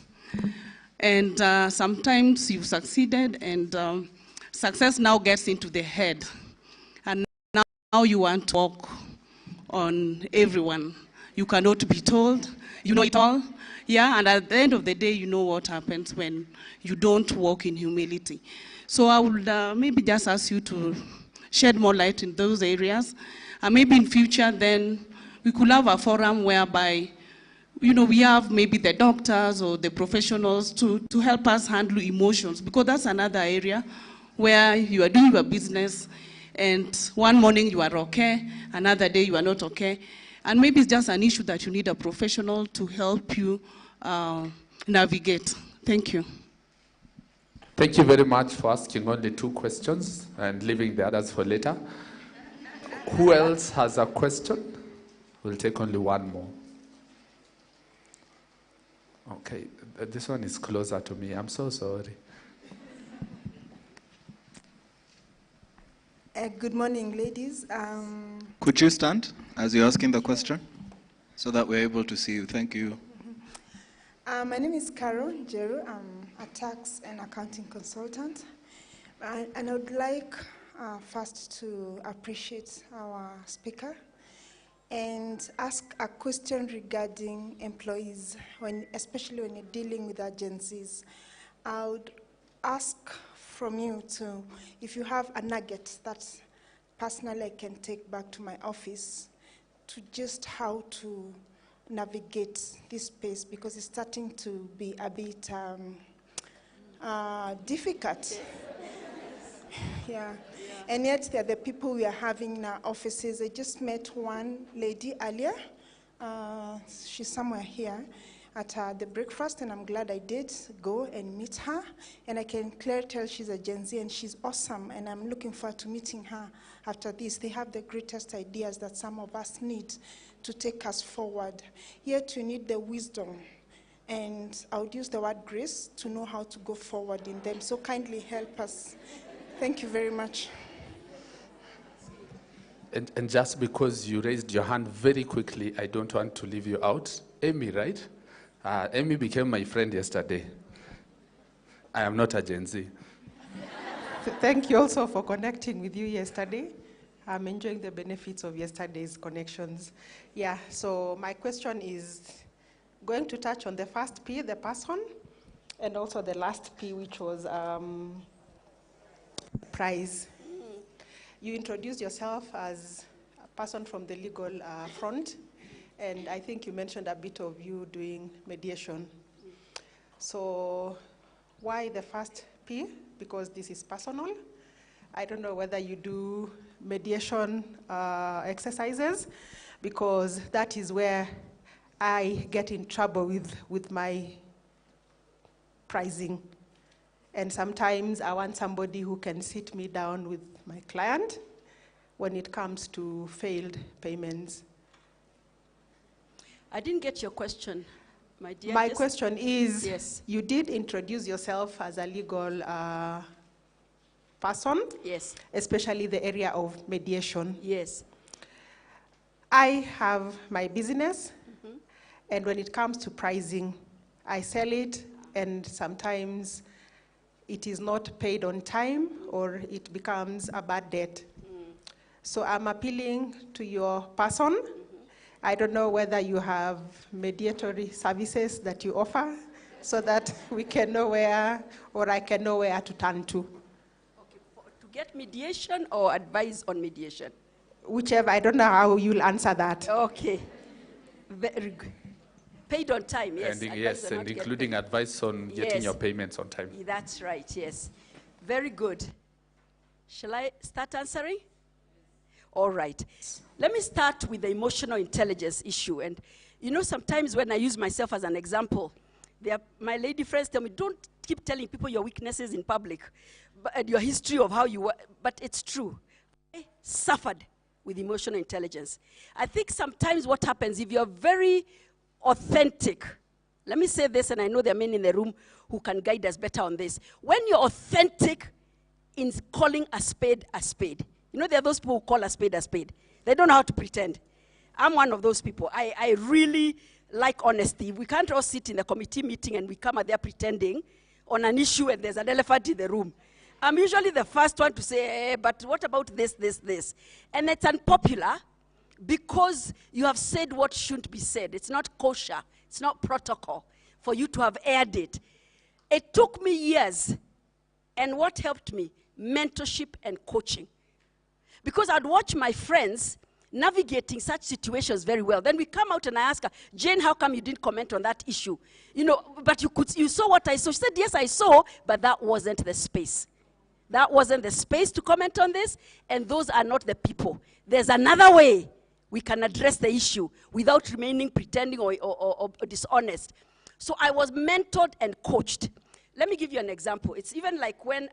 And sometimes you've succeeded, and success now gets into the head. And now you want to work on everyone. You cannot be told, you know it all. Yeah, and at the end of the day, you know what happens when you don't walk in humility. So I would maybe just ask you to shed more light in those areas. And maybe in future, then we could have a forum whereby, you know, we have maybe the doctors or the professionals to help us handle emotions, because that's another area where you are doing your business and one morning you are okay, another day you are not okay. And maybe it's just an issue that you need a professional to help you navigate. Thank you. Thank you very much for asking only 2 questions and leaving the others for later. Who else has a question? We'll take only one more. Okay, this one is closer to me. I'm so sorry. Good morning, ladies. Could you stand as you're asking the question so that we're able to see you? Thank you. My name is Carol Jeru. I'm a tax and accounting consultant. And I would like first to appreciate our speaker and ask a question regarding employees, especially when you're dealing with agencies. I would ask from you to, if you have a nugget that personally I can take back to my office, to just how to navigate this space, because it's starting to be a bit difficult. Yeah. And yet there are the people we are having in our offices. I just met one lady earlier. She's somewhere here at the breakfast, and I'm glad I did go and meet her. And I can clearly tell she's a Gen Z, and she's awesome, and I'm looking forward to meeting her after this. They have the greatest ideas that some of us need to take us forward. Yet you need the wisdom, and I would use the word grace to know how to go forward in them. So kindly help us. Thank you very much. And just because you raised your hand very quickly, I don't want to leave you out. Amy, right? Amy became my friend yesterday. I am not a Gen Z. Thank you also for connecting with you yesterday. I'm enjoying the benefits of yesterday's connections. Yeah, so my question is going to touch on the first P, the person, and also the last P, which was prize. You introduced yourself as a person from the legal front, and I think you mentioned a bit of you doing mediation. So why the first P? Because this is personal. I don't know whether you do mediation exercises, because that is where I get in trouble with my pricing. And sometimes I want somebody who can sit me down with my client when it comes to failed payments. I didn't get your question, my dear. My question is, yes, you did introduce yourself as a legal person, yes, especially the area of mediation. yes. I have my business, and when it comes to pricing, I sell it, and sometimes it is not paid on time, or it becomes a bad debt. So I'm appealing to your person. I don't know whether you have mediatory services that you offer, so that we can know where, or I can know where to turn to. Okay, to get mediation or advice on mediation? Whichever, I don't know how you'll answer that. Okay, very good. Paid on time, yes. And yes, and including advice on getting your payments on time. That's right, yes. Very good. Shall I start answering? All right. Let me start with the emotional intelligence issue. And you know, sometimes when I use myself as an example, My lady friends tell me, don't keep telling people your weaknesses in public, and your history of how you were. But it's true. I suffered with emotional intelligence. I think sometimes what happens, if you're very authentic, let me say this, and I know there are many in the room who can guide us better on this. When you're authentic in calling a spade, you know, there are those people who call a spade. They don't know how to pretend. I'm one of those people. I really like honesty. We can't all sit in a committee meeting and we come out there pretending on an issue and there's an elephant in the room. I'm usually the first one to say, but what about this? And it's unpopular because you have said what shouldn't be said. It's not kosher. It's not protocol for you to have aired it. It took me years. And what helped me? Mentorship and coaching. Because I'd watch my friends navigating such situations very well. Then we come out and I ask her, Jane, how come you didn't comment on that issue? You know, but you saw what I saw. She said, yes, I saw, but that wasn't the space. That wasn't the space to comment on this, and those are not the people. There's another way we can address the issue without remaining pretending or dishonest. So I was mentored and coached. Let me give you an example. It's even like when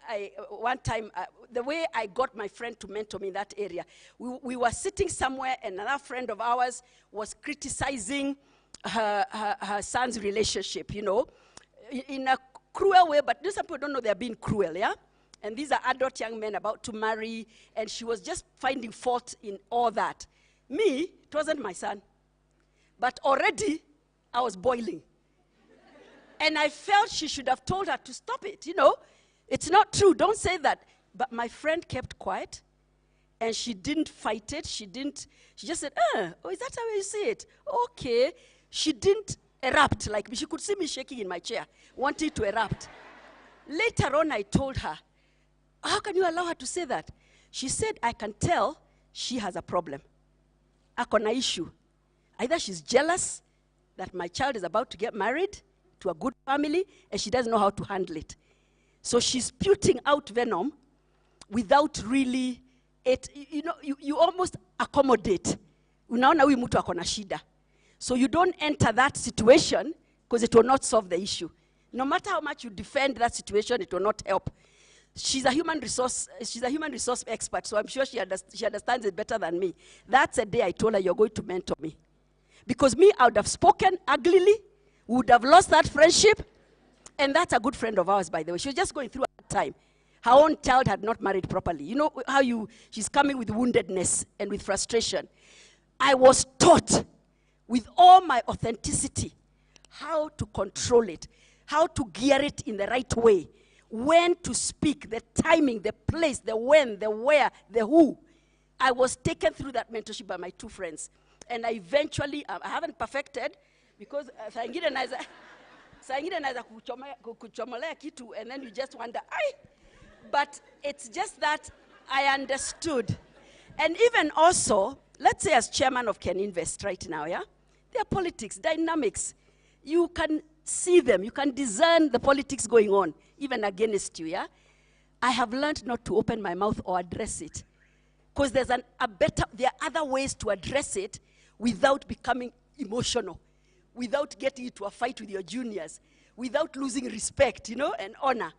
one time, the way I got my friend to mentor me in that area, we were sitting somewhere and another friend of ours was criticizing her son's relationship, you know, in a cruel way, but some people don't know they're being cruel, yeah? And these are adult young men about to marry, and she was just finding fault in all that. Me, it wasn't my son. But already, I was boiling. And I felt she should have told her to stop it, you know. It's not true, don't say that. But my friend kept quiet, and she didn't fight it. She just said, oh, is that how you see it? Okay. She didn't erupt like me. She could see me shaking in my chair, wanting to erupt. Later on, I told her, how can you allow her to say that? She said, I can tell she has a problem. Akona issue. Either she's jealous that my child is about to get married to a good family, and she doesn't know how to handle it. So she's spewing out venom without really, you almost accommodate. Unaona huyu mtu akona shida. So you don't enter that situation because it will not solve the issue. No matter how much you defend that situation, it will not help. She's a human resource expert, so I'm sure she understands it better than me. That's a day I told her, you're going to mentor me. Because me, I would have spoken uglily, would have lost that friendship, and that's a good friend of ours, by the way. She was just going through a time. Her own child had not married properly. You know how she's coming with woundedness and with frustration. I was taught with all my authenticity how to control it, how to gear it in the right way, when to speak, the timing, the place, the when, the where, the who. I was taken through that mentorship by my two friends. And I eventually, I haven't perfected, because saingine naweza kuchomolea kitu, and then you just wonder, but it's just that I understood. And even also, let's say as chairman of Can Invest right now, yeah? There are politics, dynamics. You can see them. You can discern the politics going on, even against you, yeah? I have learned not to open my mouth or address it. Because there are other ways to address it without becoming emotional, without getting into a fight with your juniors, without losing respect, and honor.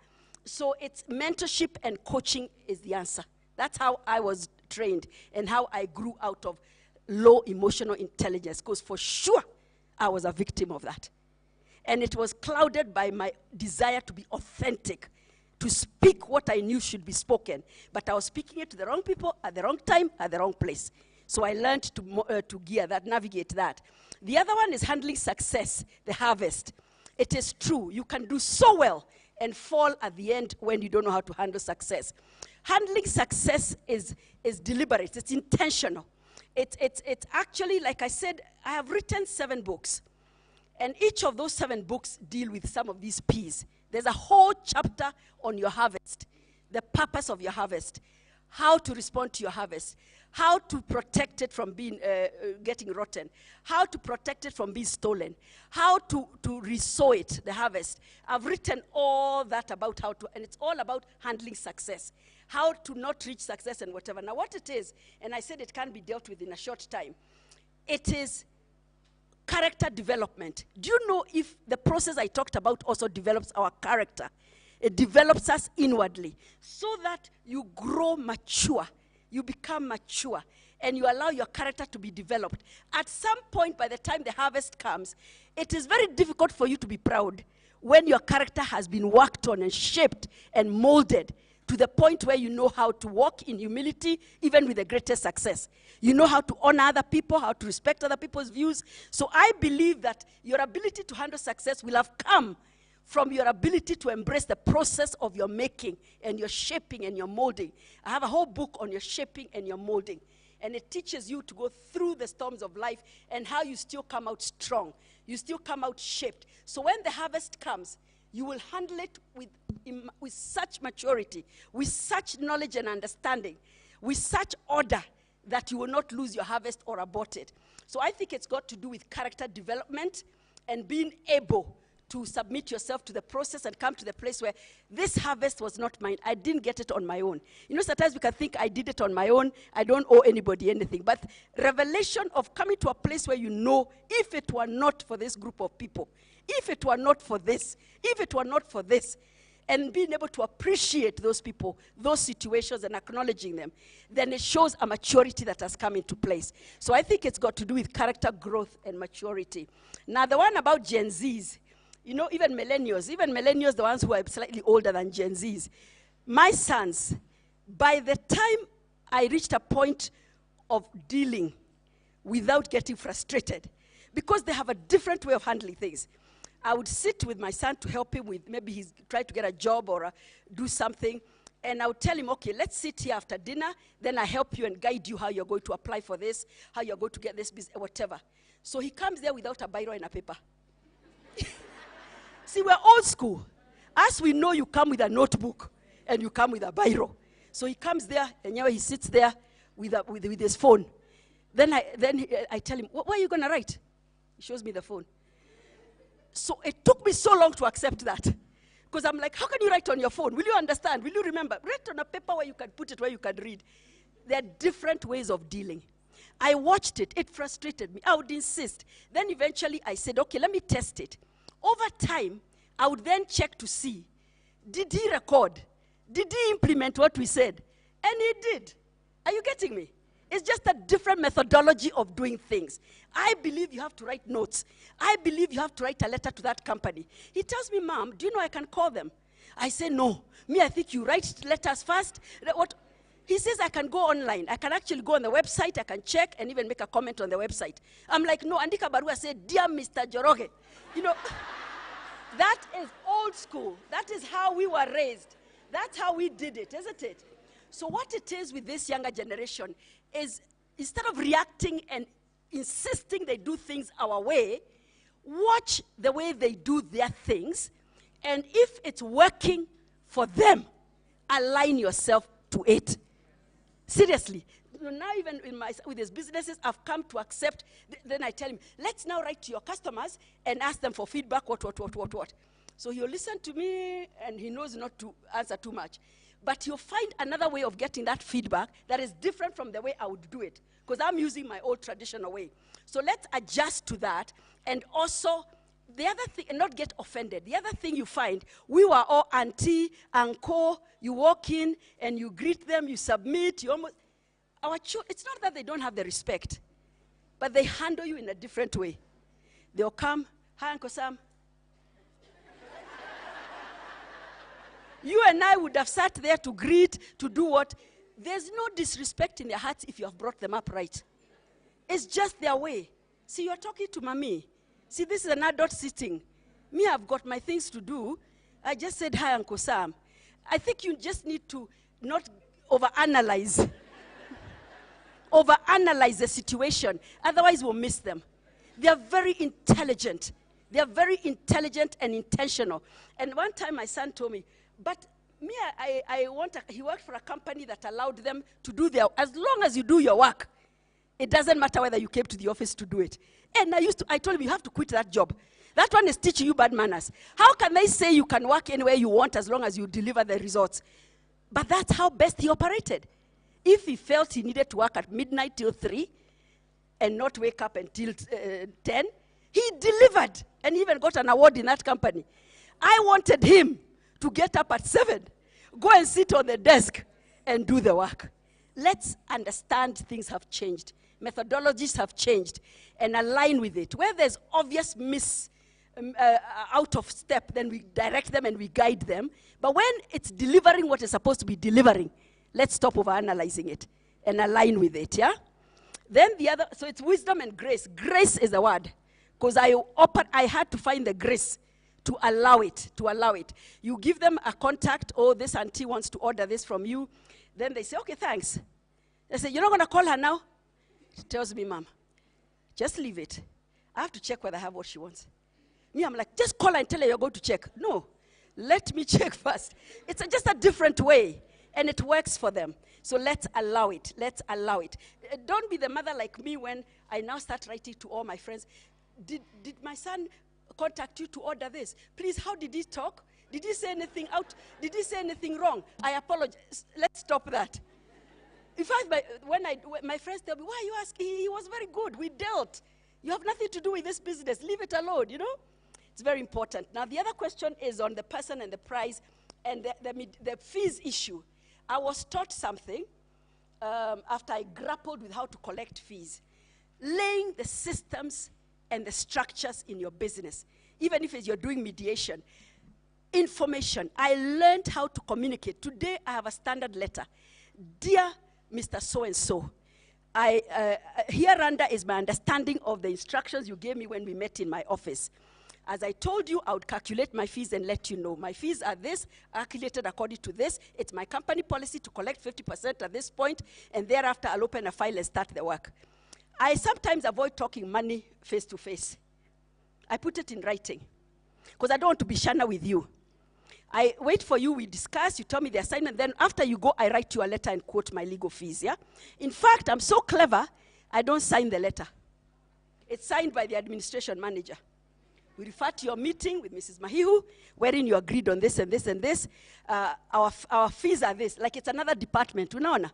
So it's mentorship and coaching is the answer. That's how I was trained and how I grew out of low emotional intelligence, because for sure I was a victim of that. And it was clouded by my desire to be authentic, to speak what I knew should be spoken. But I was speaking it to the wrong people at the wrong time, at the wrong place. So I learned to gear that, navigate that. The other one is handling success, the harvest. It is true, you can do so well and fall at the end when you don't know how to handle success. Handling success is deliberate, it's intentional. It's actually, like I said, I have written 7 books. And each of those 7 books deal with some of these P's. There's a whole chapter on your harvest, the purpose of your harvest, how to respond to your harvest, how to protect it from being getting rotten, how to protect it from being stolen, how to resow it, the harvest. I've written all that about how to, and it's all about handling success, how to not reach success and whatever. Now what it is, and I said it can't be dealt with in a short time, it is character development. Do you know if the process I talked about also develops our character? It develops us inwardly so that you grow mature, you become mature, and you allow your character to be developed. At some point, by the time the harvest comes, it is very difficult for you to be proud when your character has been worked on and shaped and molded to the point where you know how to walk in humility, even with the greatest success. You know how to honor other people, how to respect other people's views. So I believe that your ability to handle success will have come from your ability to embrace the process of your making and your shaping and your molding. I have a whole book on your shaping and your molding. And it teaches you to go through the storms of life and how you still come out strong. You still come out shaped. So when the harvest comes, you will handle it with such maturity, with such knowledge and understanding, with such order that you will not lose your harvest or abort it. So I think it's got to do with character development and being able to submit yourself to the process and come to the place where this harvest was not mine. I didn't get it on my own. You know, sometimes we can think I did it on my own. I don't owe anybody anything. But revelation of coming to a place where you know, if it were not for this group of people, if it were not for this, if it were not for this, and being able to appreciate those people, those situations, and acknowledging them, then it shows a maturity that has come into place. So I think it's got to do with character growth and maturity. Now, the one about Gen Zs, you know, even millennials, the ones who are slightly older than Gen Zs, my sons, by the time I reached a point of dealing without getting frustrated, because they have a different way of handling things, I would sit with my son to help him with, maybe he's trying to get a job or do something, and I would tell him, okay, let's sit here after dinner, then I help you and guide you how you're going to apply for this, how you're going to get this business, whatever. So he comes there without a biro and a paper. See, we're old school. As we know, you come with a notebook and you come with a biro. So he comes there, and he sits there with his phone. Then I tell him, what are you going to write? He shows me the phone. So it took me so long to accept that. Because I'm like, how can you write on your phone? Will you understand? Will you remember? Write on a paper where you can put it, where you can read. There are different ways of dealing. I watched it. It frustrated me. I would insist. Then eventually I said, okay, let me test it. Over time, I would then check to see, did he record? Did he implement what we said? And he did. Are you getting me? It's just a different methodology of doing things. I believe you have to write notes. I believe you have to write a letter to that company. He tells me, Mom, do you know I can call them? I say, no. Me, I think you write letters first. What? He says I can go online. I can actually go on the website. I can check and even make a comment on the website. I'm like, no. Andika Barua said, dear Mr. Joroge. You know, that is old school. That is how we were raised. That's how we did it, isn't it? So what it is with this younger generation is, instead of reacting and insisting they do things our way, watch the way they do their things, and if it's working for them, align yourself to it. Seriously. Now even with his businesses, I've come to accept, then I tell him, let's now write to your customers and ask them for feedback, what. So he'll listen to me, and he knows not to answer too much. But you'll find another way of getting that feedback that is different from the way I would do it, because I'm using my old traditional way. So let's adjust to that. And also, the other thing, and not get offended, the other thing you find, we were all auntie, uncle, you walk in and you greet them, you submit, you almost, it's not that they don't have the respect, but they handle you in a different way. They'll come, hi, Uncle Sam. You and I would have sat there to greet, to do what? There's no disrespect in their hearts if you have brought them up right. It's just their way. See, you're talking to mommy. See, this is an adult sitting. Me, I've got my things to do. I just said, hi, Uncle Sam. I think you just need to not overanalyze. Overanalyze the situation. Otherwise, we'll miss them. They are very intelligent. They are very intelligent and intentional. And one time my son told me, but me, he worked for a company that allowed them to do as long as you do your work, it doesn't matter whether you came to the office to do it. And I told him, you have to quit that job. That one is teaching you bad manners. How can they say you can work anywhere you want as long as you deliver the results? But that's how best he operated. If he felt he needed to work at midnight till 3 and not wake up until 10, He delivered and even got an award in that company. I wanted him to get up at 7, go and sit on the desk and do the work. Let's understand things have changed. Methodologies have changed and align with it. Where there's obvious out of step, then we direct them and we guide them. But when it's delivering what it's supposed to be delivering, let's stop overanalyzing it and align with it, yeah? Then the other, so it's wisdom and grace. Grace is the word. Because I had to find the grace to allow it, You give them a contact, oh, this auntie wants to order this from you. Then they say, okay, thanks. They say, you're not going to call her now? She tells me, Mom, just leave it. I have to check whether I have what she wants. Me, I'm like, just call her and tell her you're going to check. No, let me check first. It's just a different way, and it works for them. So let's allow it. Don't be the mother like me when I now start writing to all my friends. Did my son contact you to order this? Please, how did he talk? Did he say anything out? Did he say anything wrong? I apologize. Let's stop that. In fact, when my friends tell me, why are you asking? He was very good. We dealt. You have nothing to do with this business. Leave it alone, you know? It's very important. Now, the other question is on the person and the price and the fees issue. I was taught something after I grappled with how to collect fees. Laying the systems and the structures in your business, even if you're doing mediation. Information. I learned how to communicate. Today, I have a standard letter. Dear Mr. So-and-so, hereunder is my understanding of the instructions you gave me when we met in my office. As I told you, I would calculate my fees and let you know. My fees are this, calculated according to this. It's my company policy to collect 50% at this point, and thereafter I'll open a file and start the work. I sometimes avoid talking money face to face. I put it in writing, because I don't want to be shana with you. I wait for you, we discuss, you tell me the assignment, then after you go, I write you a letter and quote my legal fees, yeah? In fact, I'm so clever, I don't sign the letter. It's signed by the administration manager. We refer to your meeting with Mrs. Mahihu, wherein you agreed on this and this and this. Our fees are this, like it's another department, unaona?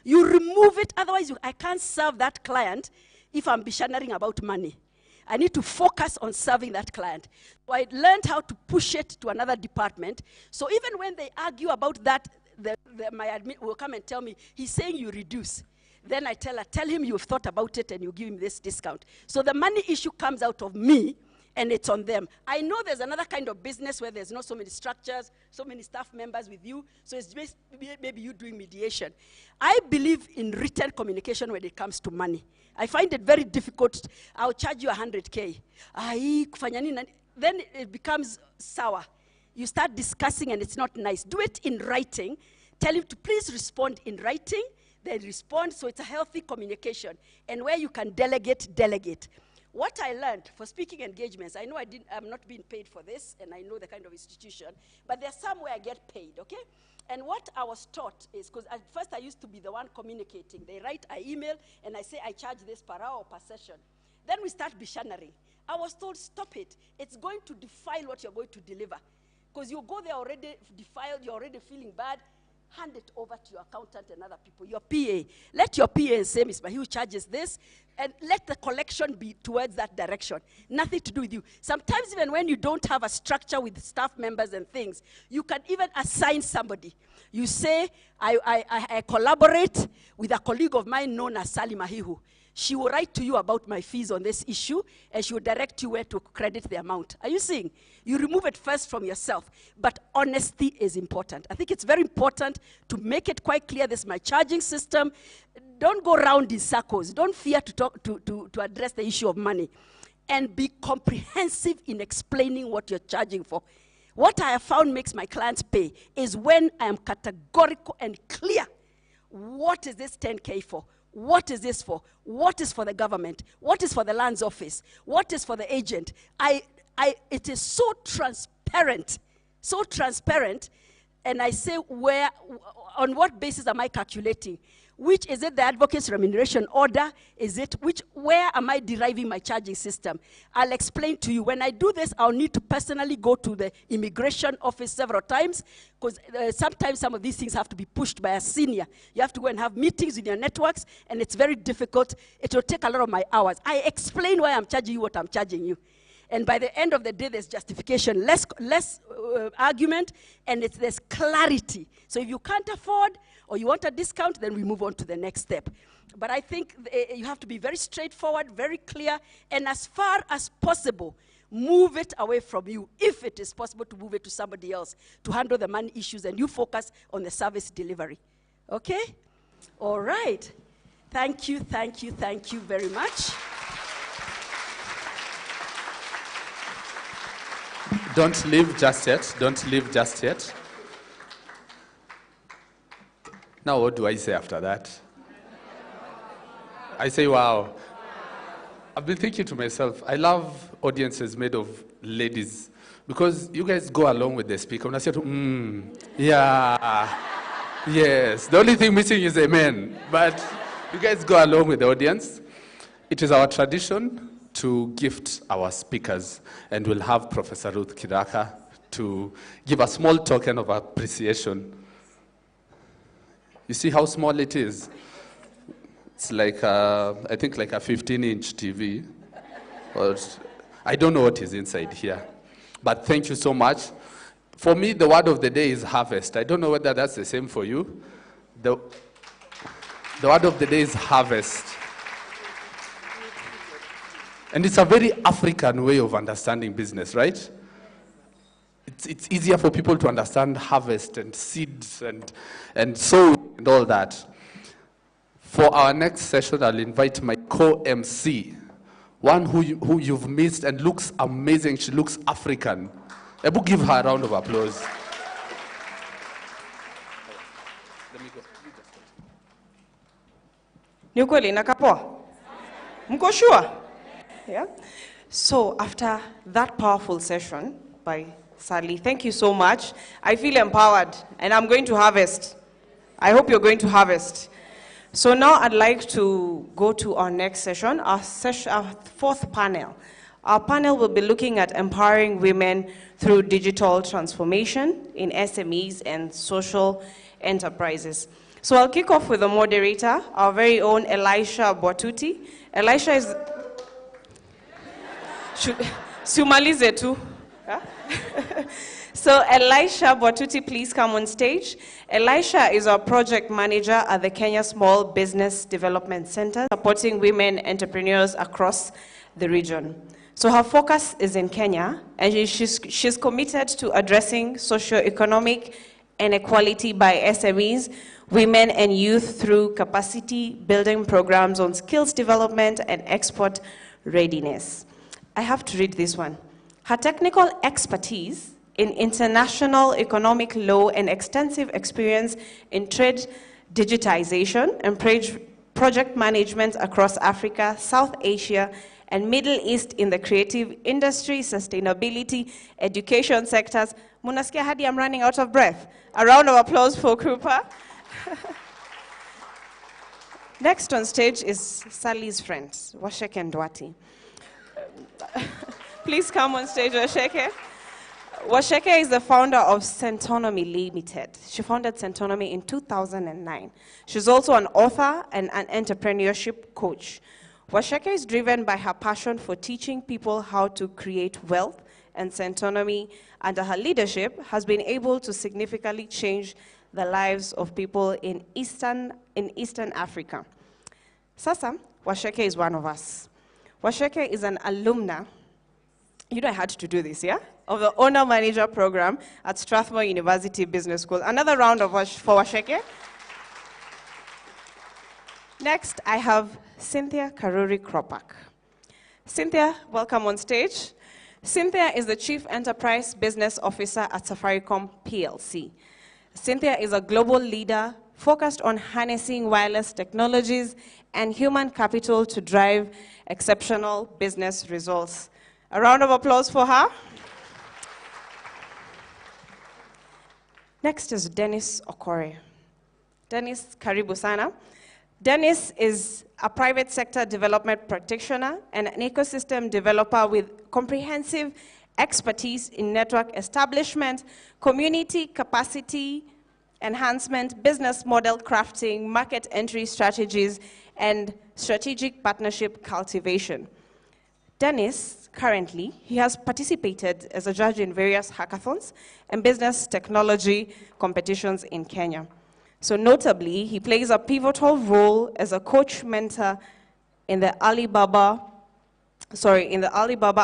You remove it, otherwise I can't serve that client if I'm bishanaring about money. I need to focus on serving that client. So I learned how to push it to another department. So even when they argue about that, my admin will come and tell me, he's saying you reduce. Then I tell him you've thought about it and you give him this discount. So the money issue comes out of me, and it's on them. I know there's another kind of business where there's not so many structures, so many staff members with you, so it's just maybe you doing mediation. I believe in written communication when it comes to money. I find it very difficult. I'll charge you 100K. Then it becomes sour. You start discussing and it's not nice. Do it in writing. Tell him to please respond in writing. They respond, so it's a healthy communication. And where you can delegate, delegate. What I learned for speaking engagements, I know I'm not being paid for this, and I know the kind of institution, but there's some where I get paid, okay? And what I was taught is, because at first I used to be the one communicating. They write, I email, and I say, I charge this per hour or per session. Then we start bishanaring. I was told, stop it. It's going to defile what you're going to deliver. Because you go there already defiled, you're already feeling bad. Hand it over to your accountant and other people, your PA. Let your PA say, Ms. Mahiu charges this, and let the collection be towards that direction. Nothing to do with you. Sometimes even when you don't have a structure with staff members and things, you can even assign somebody. You say, I collaborate with a colleague of mine known as Sally Mahihu. She will write to you about my fees on this issue, and she will direct you where to credit the amount. Are you seeing? You remove it first from yourself, but honesty is important. I think it's very important to make it quite clear, this is my charging system. Don't go around in circles. Don't fear to address the issue of money. And be comprehensive in explaining what you're charging for. What I have found makes my clients pay is when I am categorical and clear. What is this 10K for? What is this for? What is for the government? What is for the lands office? What is for the agent? It is so transparent, and I say, on what basis am I calculating? Which is it the advocate's remuneration order? Is it where am I deriving my charging system? I'll explain to you. When I do this, I'll need to personally go to the immigration office several times, because sometimes some of these things have to be pushed by a senior. You have to go and have meetings in your networks, and it's very difficult. It will take a lot of my hours. I explain why I'm charging you what I'm charging you. And by the end of the day, there's justification, less argument, and there's clarity. So if you can't afford or you want a discount, then we move on to the next step. But I think you have to be very straightforward, very clear, and as far as possible, move it away from you, if it is possible to move it to somebody else to handle the money issues, and you focus on the service delivery. Okay? All right. Thank you very much. Don't leave just yet. Don't leave just yet. Now, what do I say after that? I say, wow. I've been thinking to myself, I love audiences made of ladies, because you guys go along with the speaker. When I say, yeah, yes. The only thing missing is amen. But you guys go along with the audience. It is our tradition to gift our speakers, and we'll have Professor Ruth Kiraka to give a small token of appreciation. You see how small it is? It's like, I think like a 15-inch TV. Or, I don't know what is inside here. But thank you so much. For me, the word of the day is harvest. I don't know whether that's the same for you. The word of the day is harvest. And it's a very African way of understanding business, right? It's easier for people to understand harvest and seeds and sow and all that. For our next session, I'll invite my co-MC, one who you've missed and looks amazing. She looks African. Ebu, give her a round of applause. Let me go. Ni ukweli nakapoa? Mko sure? Yeah. So after that powerful session by Sally, thank you so much. I feel empowered, and I'm going to harvest. I hope you're going to harvest. So now I'd like to go to our next session, our fourth panel. Our panel will be looking at empowering women through digital transformation in SMEs and social enterprises. So I'll kick off with the moderator, our very own Elisha Botuti. Elisha is... Sumalize tu. So Elisha Botuti, please come on stage. Elisha is our project manager at the Kenya Small Business Development Center, supporting women entrepreneurs across the region. So her focus is in Kenya, and she's committed to addressing socioeconomic inequality by SMEs, women and youth through capacity building programs on skills development and export readiness. I have to read this one. Her technical expertise in international economic law and extensive experience in trade digitization and project management across Africa, South Asia, and Middle East in the creative industry, sustainability, education sectors. Munasikia hadi I'm running out of breath. A round of applause for Krupa. Next on stage is Sally's friend, Washeke Ndwati. Please come on stage, Washeke. Washeke is the founder of Centonomy Limited. She founded Centonomy in 2009. She's also an author and an entrepreneurship coach. Washeke is driven by her passion for teaching people how to create wealth, and Centonomy, under her leadership, has been able to significantly change the lives of people in Eastern Africa. Sasa, Washeke is one of us. Washeke is an alumna, you know I had to do this, yeah? Of the Owner Manager Program at Strathmore University Business School. Another round of for Washeke. Next, I have Cynthia Karuri Kropak. Cynthia, welcome on stage. Cynthia is the Chief Enterprise Business Officer at Safaricom PLC. Cynthia is a global leader focused on harnessing wireless technologies and human capital to drive exceptional business results. A round of applause for her. Next is Dennis Okore. Dennis, karibu sana. Dennis is a private sector development practitioner and an ecosystem developer with comprehensive expertise in network establishment, community capacity enhancement, business model crafting, market entry strategies, and strategic partnership cultivation. Dennis, currently, he has participated as a judge in various hackathons and business technology competitions in Kenya. So notably, he plays a pivotal role as a coach mentor in the Alibaba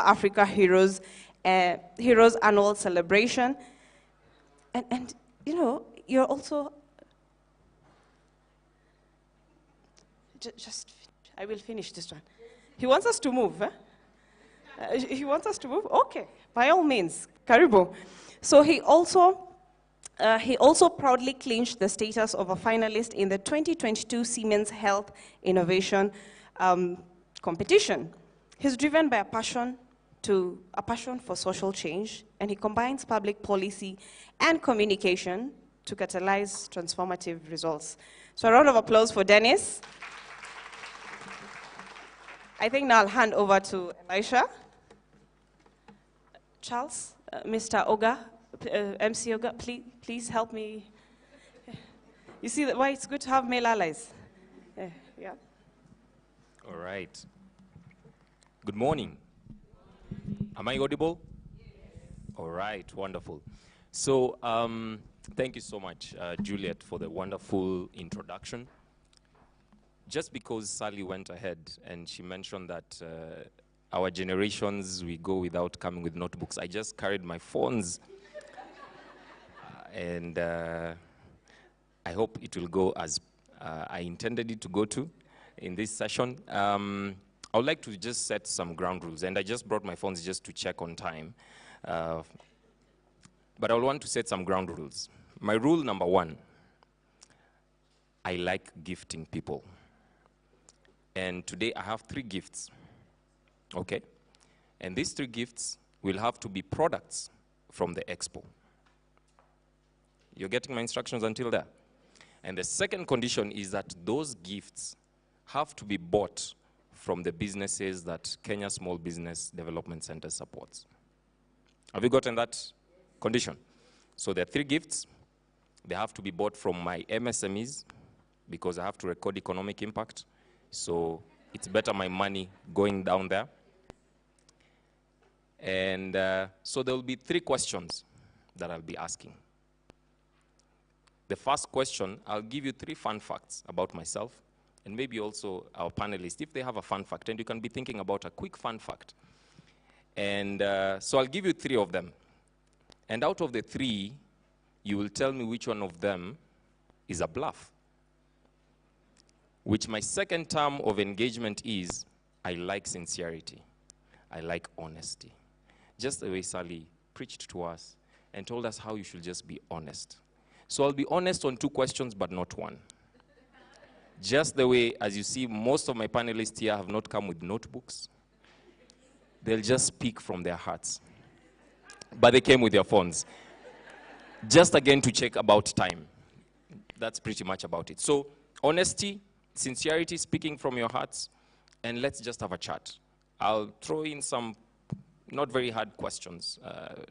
Africa Heroes annual celebration. And you know, you're also, I will finish this one. He wants us to move, eh? He wants us to move? Okay, by all means, karibu. So he also proudly clinched the status of a finalist in the 2022 Siemens Health Innovation competition. He's driven by a passion for social change, and he combines public policy and communication to catalyze transformative results. So a round of applause for Dennis. I think now I'll hand over to Elisha. Charles, Mr. Oga, MC Oga, please help me. You see why it's good to have male allies? Yeah. All right. Good morning. Am I audible? Yes. All right, wonderful. So thank you so much, Juliet, for the wonderful introduction. Just because Sally went ahead and she mentioned that our generations, we go without coming with notebooks, I just carried my phones. And I hope it will go as I intended it to go to in this session. I would like to just set some ground rules, and I just brought my phones just to check on time. But I want to set some ground rules. My rule number one, I like gifting people. And today I have 3 gifts, okay? And these 3 gifts will have to be products from the Expo. You're getting my instructions until there? And the second condition is that those gifts have to be bought from the businesses that Kenya Small Business Development Center supports. Have you gotten that condition? So there are 3 gifts. They have to be bought from my MSMEs because I have to record economic impact. So it's better my money going down there. And so there will be 3 questions that I'll be asking. The first question, I'll give you 3 fun facts about myself, and maybe also our panelists, if they have a fun fact, and you can be thinking about a quick fun fact. And so I'll give you 3 of them. And out of the 3, you will tell me which one of them is a bluff. Which my second term of engagement is, I like sincerity. I like honesty. Just the way Sally preached to us and told us how you should just be honest. So I'll be honest on 2 questions, but not 1. Just the way, as you see, most of my panelists here have not come with notebooks. They'll just speak from their hearts. But they came with their phones. Just again to check about time. That's pretty much about it. So honesty, sincerity, speaking from your hearts, and let's just have a chat. I'll throw in some not very hard questions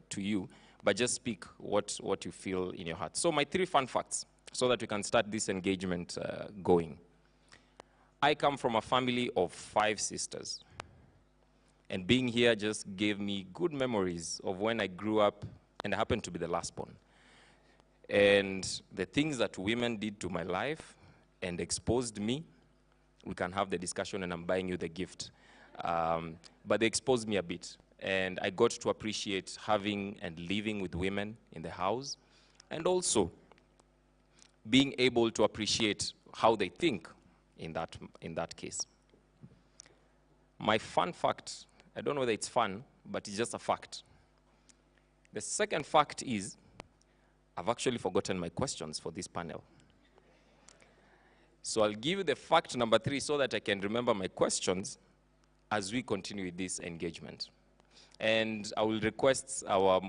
to you, but just speak what you feel in your heart. So my 3 fun facts, so that we can start this engagement going. I come from a family of 5 sisters. And being here just gave me good memories of when I grew up, and I happened to be the last born. And the things that women did to my life and exposed me, we can have the discussion, and I'm buying you the gift. But they exposed me a bit. And I got to appreciate having and living with women in the house, and also being able to appreciate how they think in that case. My fun fact, I don't know whether it's fun, but it's just a fact. The second fact is, I've actually forgotten my questions for this panel. So I'll give you the fact number 3 so that I can remember my questions as we continue with this engagement. And I will request our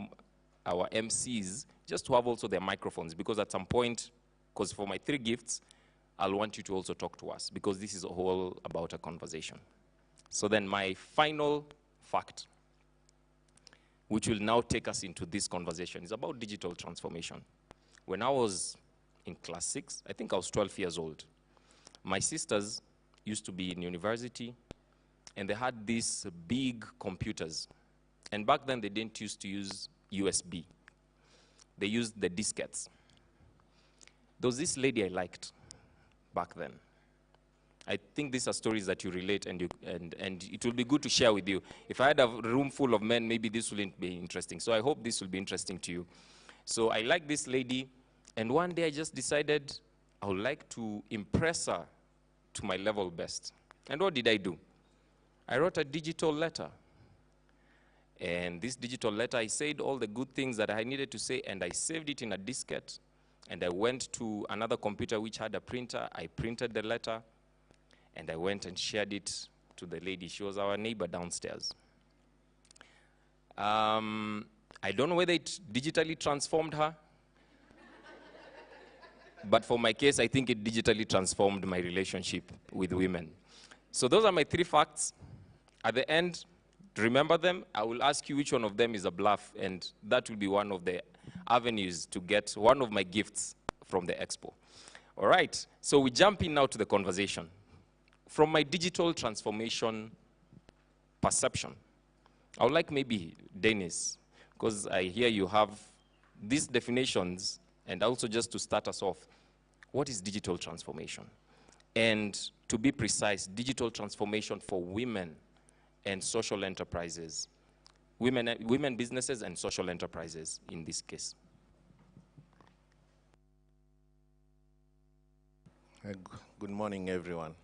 MCs just to have also their microphones, because at some point, because for my 3 gifts, I'll want you to also talk to us, because this is all about a conversation. So then my final fact, which will now take us into this conversation, is about digital transformation. When I was in class 6, I think I was 12 years old, my sisters used to be in university, and they had these big computers. And back then, they didn't used to use USB. They used the diskettes. There was this lady I liked back then. I think these are stories that you relate, and it will be good to share with you. If I had a room full of men, maybe this wouldn't be interesting. So I hope this will be interesting to you. So I like this lady, and one day I just decided I would like to impress her to my level best. And what did I do? I wrote a digital letter. And this digital letter, I said all the good things that I needed to say, and I saved it in a diskette. And I went to another computer which had a printer. I printed the letter, and I went and shared it to the lady. She was our neighbor downstairs. I don't know whether it digitally transformed her, but for my case, I think it digitally transformed my relationship with women. So those are my 3 facts. At the end, remember them. I will ask you which one of them is a bluff, and that will be one of the avenues to get one of my gifts from the Expo. All right, so we jump in now to the conversation. From my digital transformation perception, I would like maybe Dennis, because I hear you have these definitions, and also just to start us off, what is digital transformation? And to be precise, digital transformation for women and social enterprises, women businesses and social enterprises in this case. Good morning, everyone.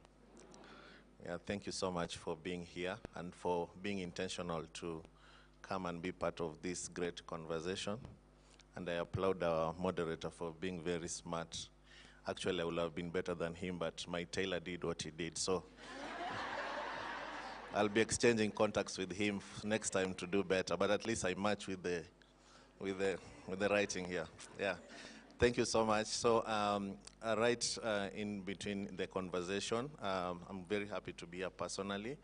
Yeah, thank you so much for being here and for being intentional to come and be part of this great conversation. And I applaud our moderator for being very smart. Actually, I would have been better than him, but my tailor did what he did. So I'll be exchanging contacts with him next time to do better. But at least I match with the writing here. Yeah. Thank you so much. So right in between the conversation, I'm very happy to be here personally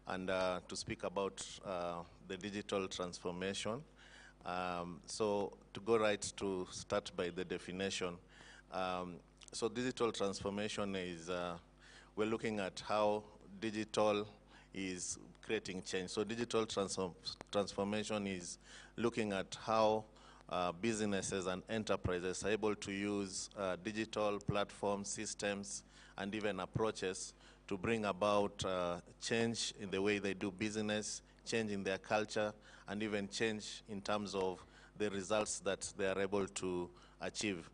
and to speak about the digital transformation. So to go right to start by the definition. So digital transformation is, we're looking at how digital is creating change. So digital transformation is looking at how businesses and enterprises are able to use digital platforms, systems, and even approaches to bring about change in the way they do business, change in their culture, and even change in terms of the results that they are able to achieve.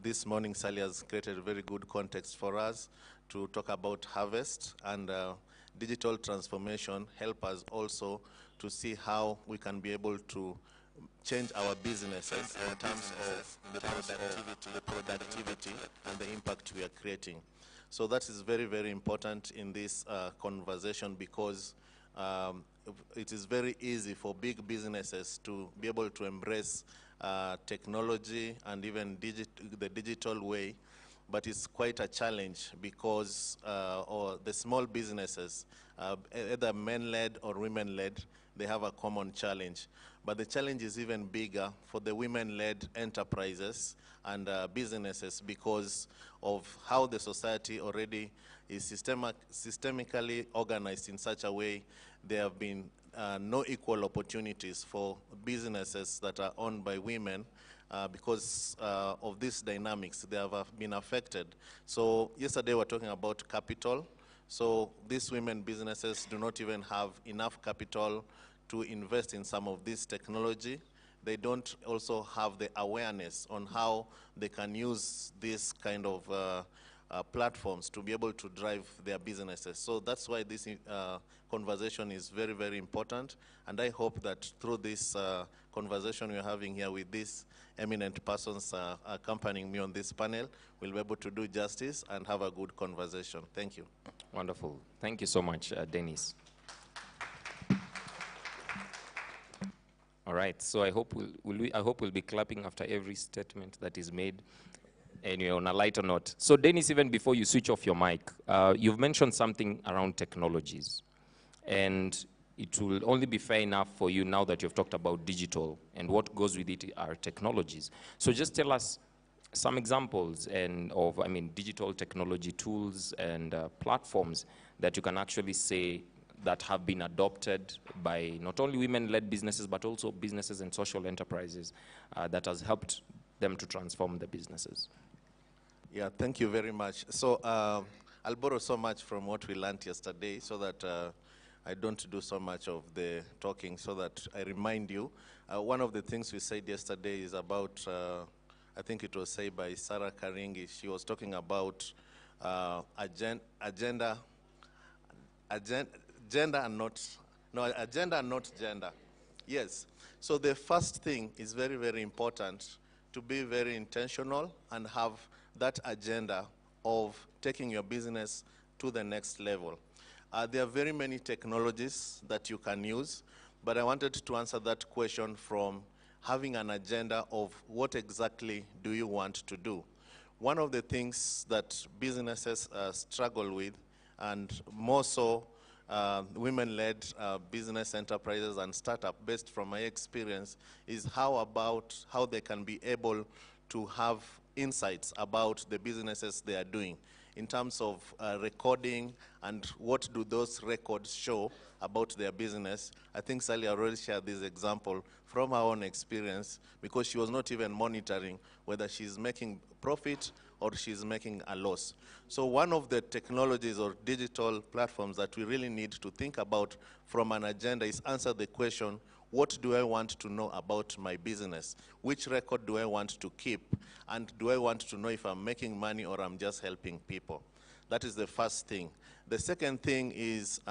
This morning, Sally has created a very good context for us to talk about harvest, and digital transformation help us also to see how we can be able to change our businesses in terms of the productivity and the impact we are creating. So that is very, very important in this conversation, because it is very easy for big businesses to be able to embrace technology and even the digital way, but it's quite a challenge because or the small businesses, either men-led or women-led, they have a common challenge. But the challenge is even bigger for the women-led enterprises and businesses because of how the society already is systemically organized in such a way there have been no equal opportunities for businesses that are owned by women because of these dynamics. They have been affected. So yesterday we were talking about capital. So these women businesses do not even have enough capital to invest in some of this technology. They don't also have the awareness on how they can use this kind of platforms to be able to drive their businesses. So that's why this conversation is very, very important. And I hope that through this conversation we're having here with these eminent persons accompanying me on this panel, we'll be able to do justice and have a good conversation. Thank you. Wonderful. Thank you so much, Dennis. All right, so I hope we'll be clapping after every statement that is made. Anyway, on a lighter note. So Dennis, even before you switch off your mic, you've mentioned something around technologies. And it will only be fair enough for you now that you've talked about digital and what goes with it are technologies. So just tell us some examples of digital technology tools and platforms that you can actually say that have been adopted by not only women-led businesses, but also businesses and social enterprises that has helped them to transform the businesses. Yeah, thank you very much. So I'll borrow so much from what we learned yesterday so that I don't do so much of the talking, so that I remind you. One of the things we said yesterday is about, I think it was said by Sarah Karingi. She was talking about agenda and not gender. Yes. So the first thing is very, very important to be very intentional and have that agenda of taking your business to the next level. There are very many technologies that you can use, but I wanted to answer that question from having an agenda of what exactly do you want to do. One of the things that businesses struggle with, and more so women-led business enterprises and startup, based from my experience, is how they can be able to have insights about the businesses they are doing in terms of recording and what do those records show about their business. I think Sally already shared this example from her own experience, because she was not even monitoring whether she's making profit or she's making a loss. So one of the technologies or digital platforms that we really need to think about from an agenda is answer the question, what do I want to know about my business? Which record do I want to keep? And do I want to know if I'm making money or I'm just helping people? That is the first thing. The second thing is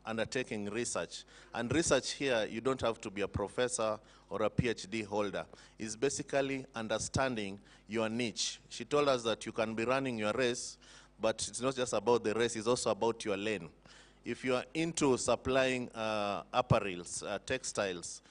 undertaking research. And research here, you don't have to be a professor or a PhD holder. It's basically understanding your niche. She told us that you can be running your race, but it's not just about the race, it's also about your lane. If you are into supplying apparels, textiles,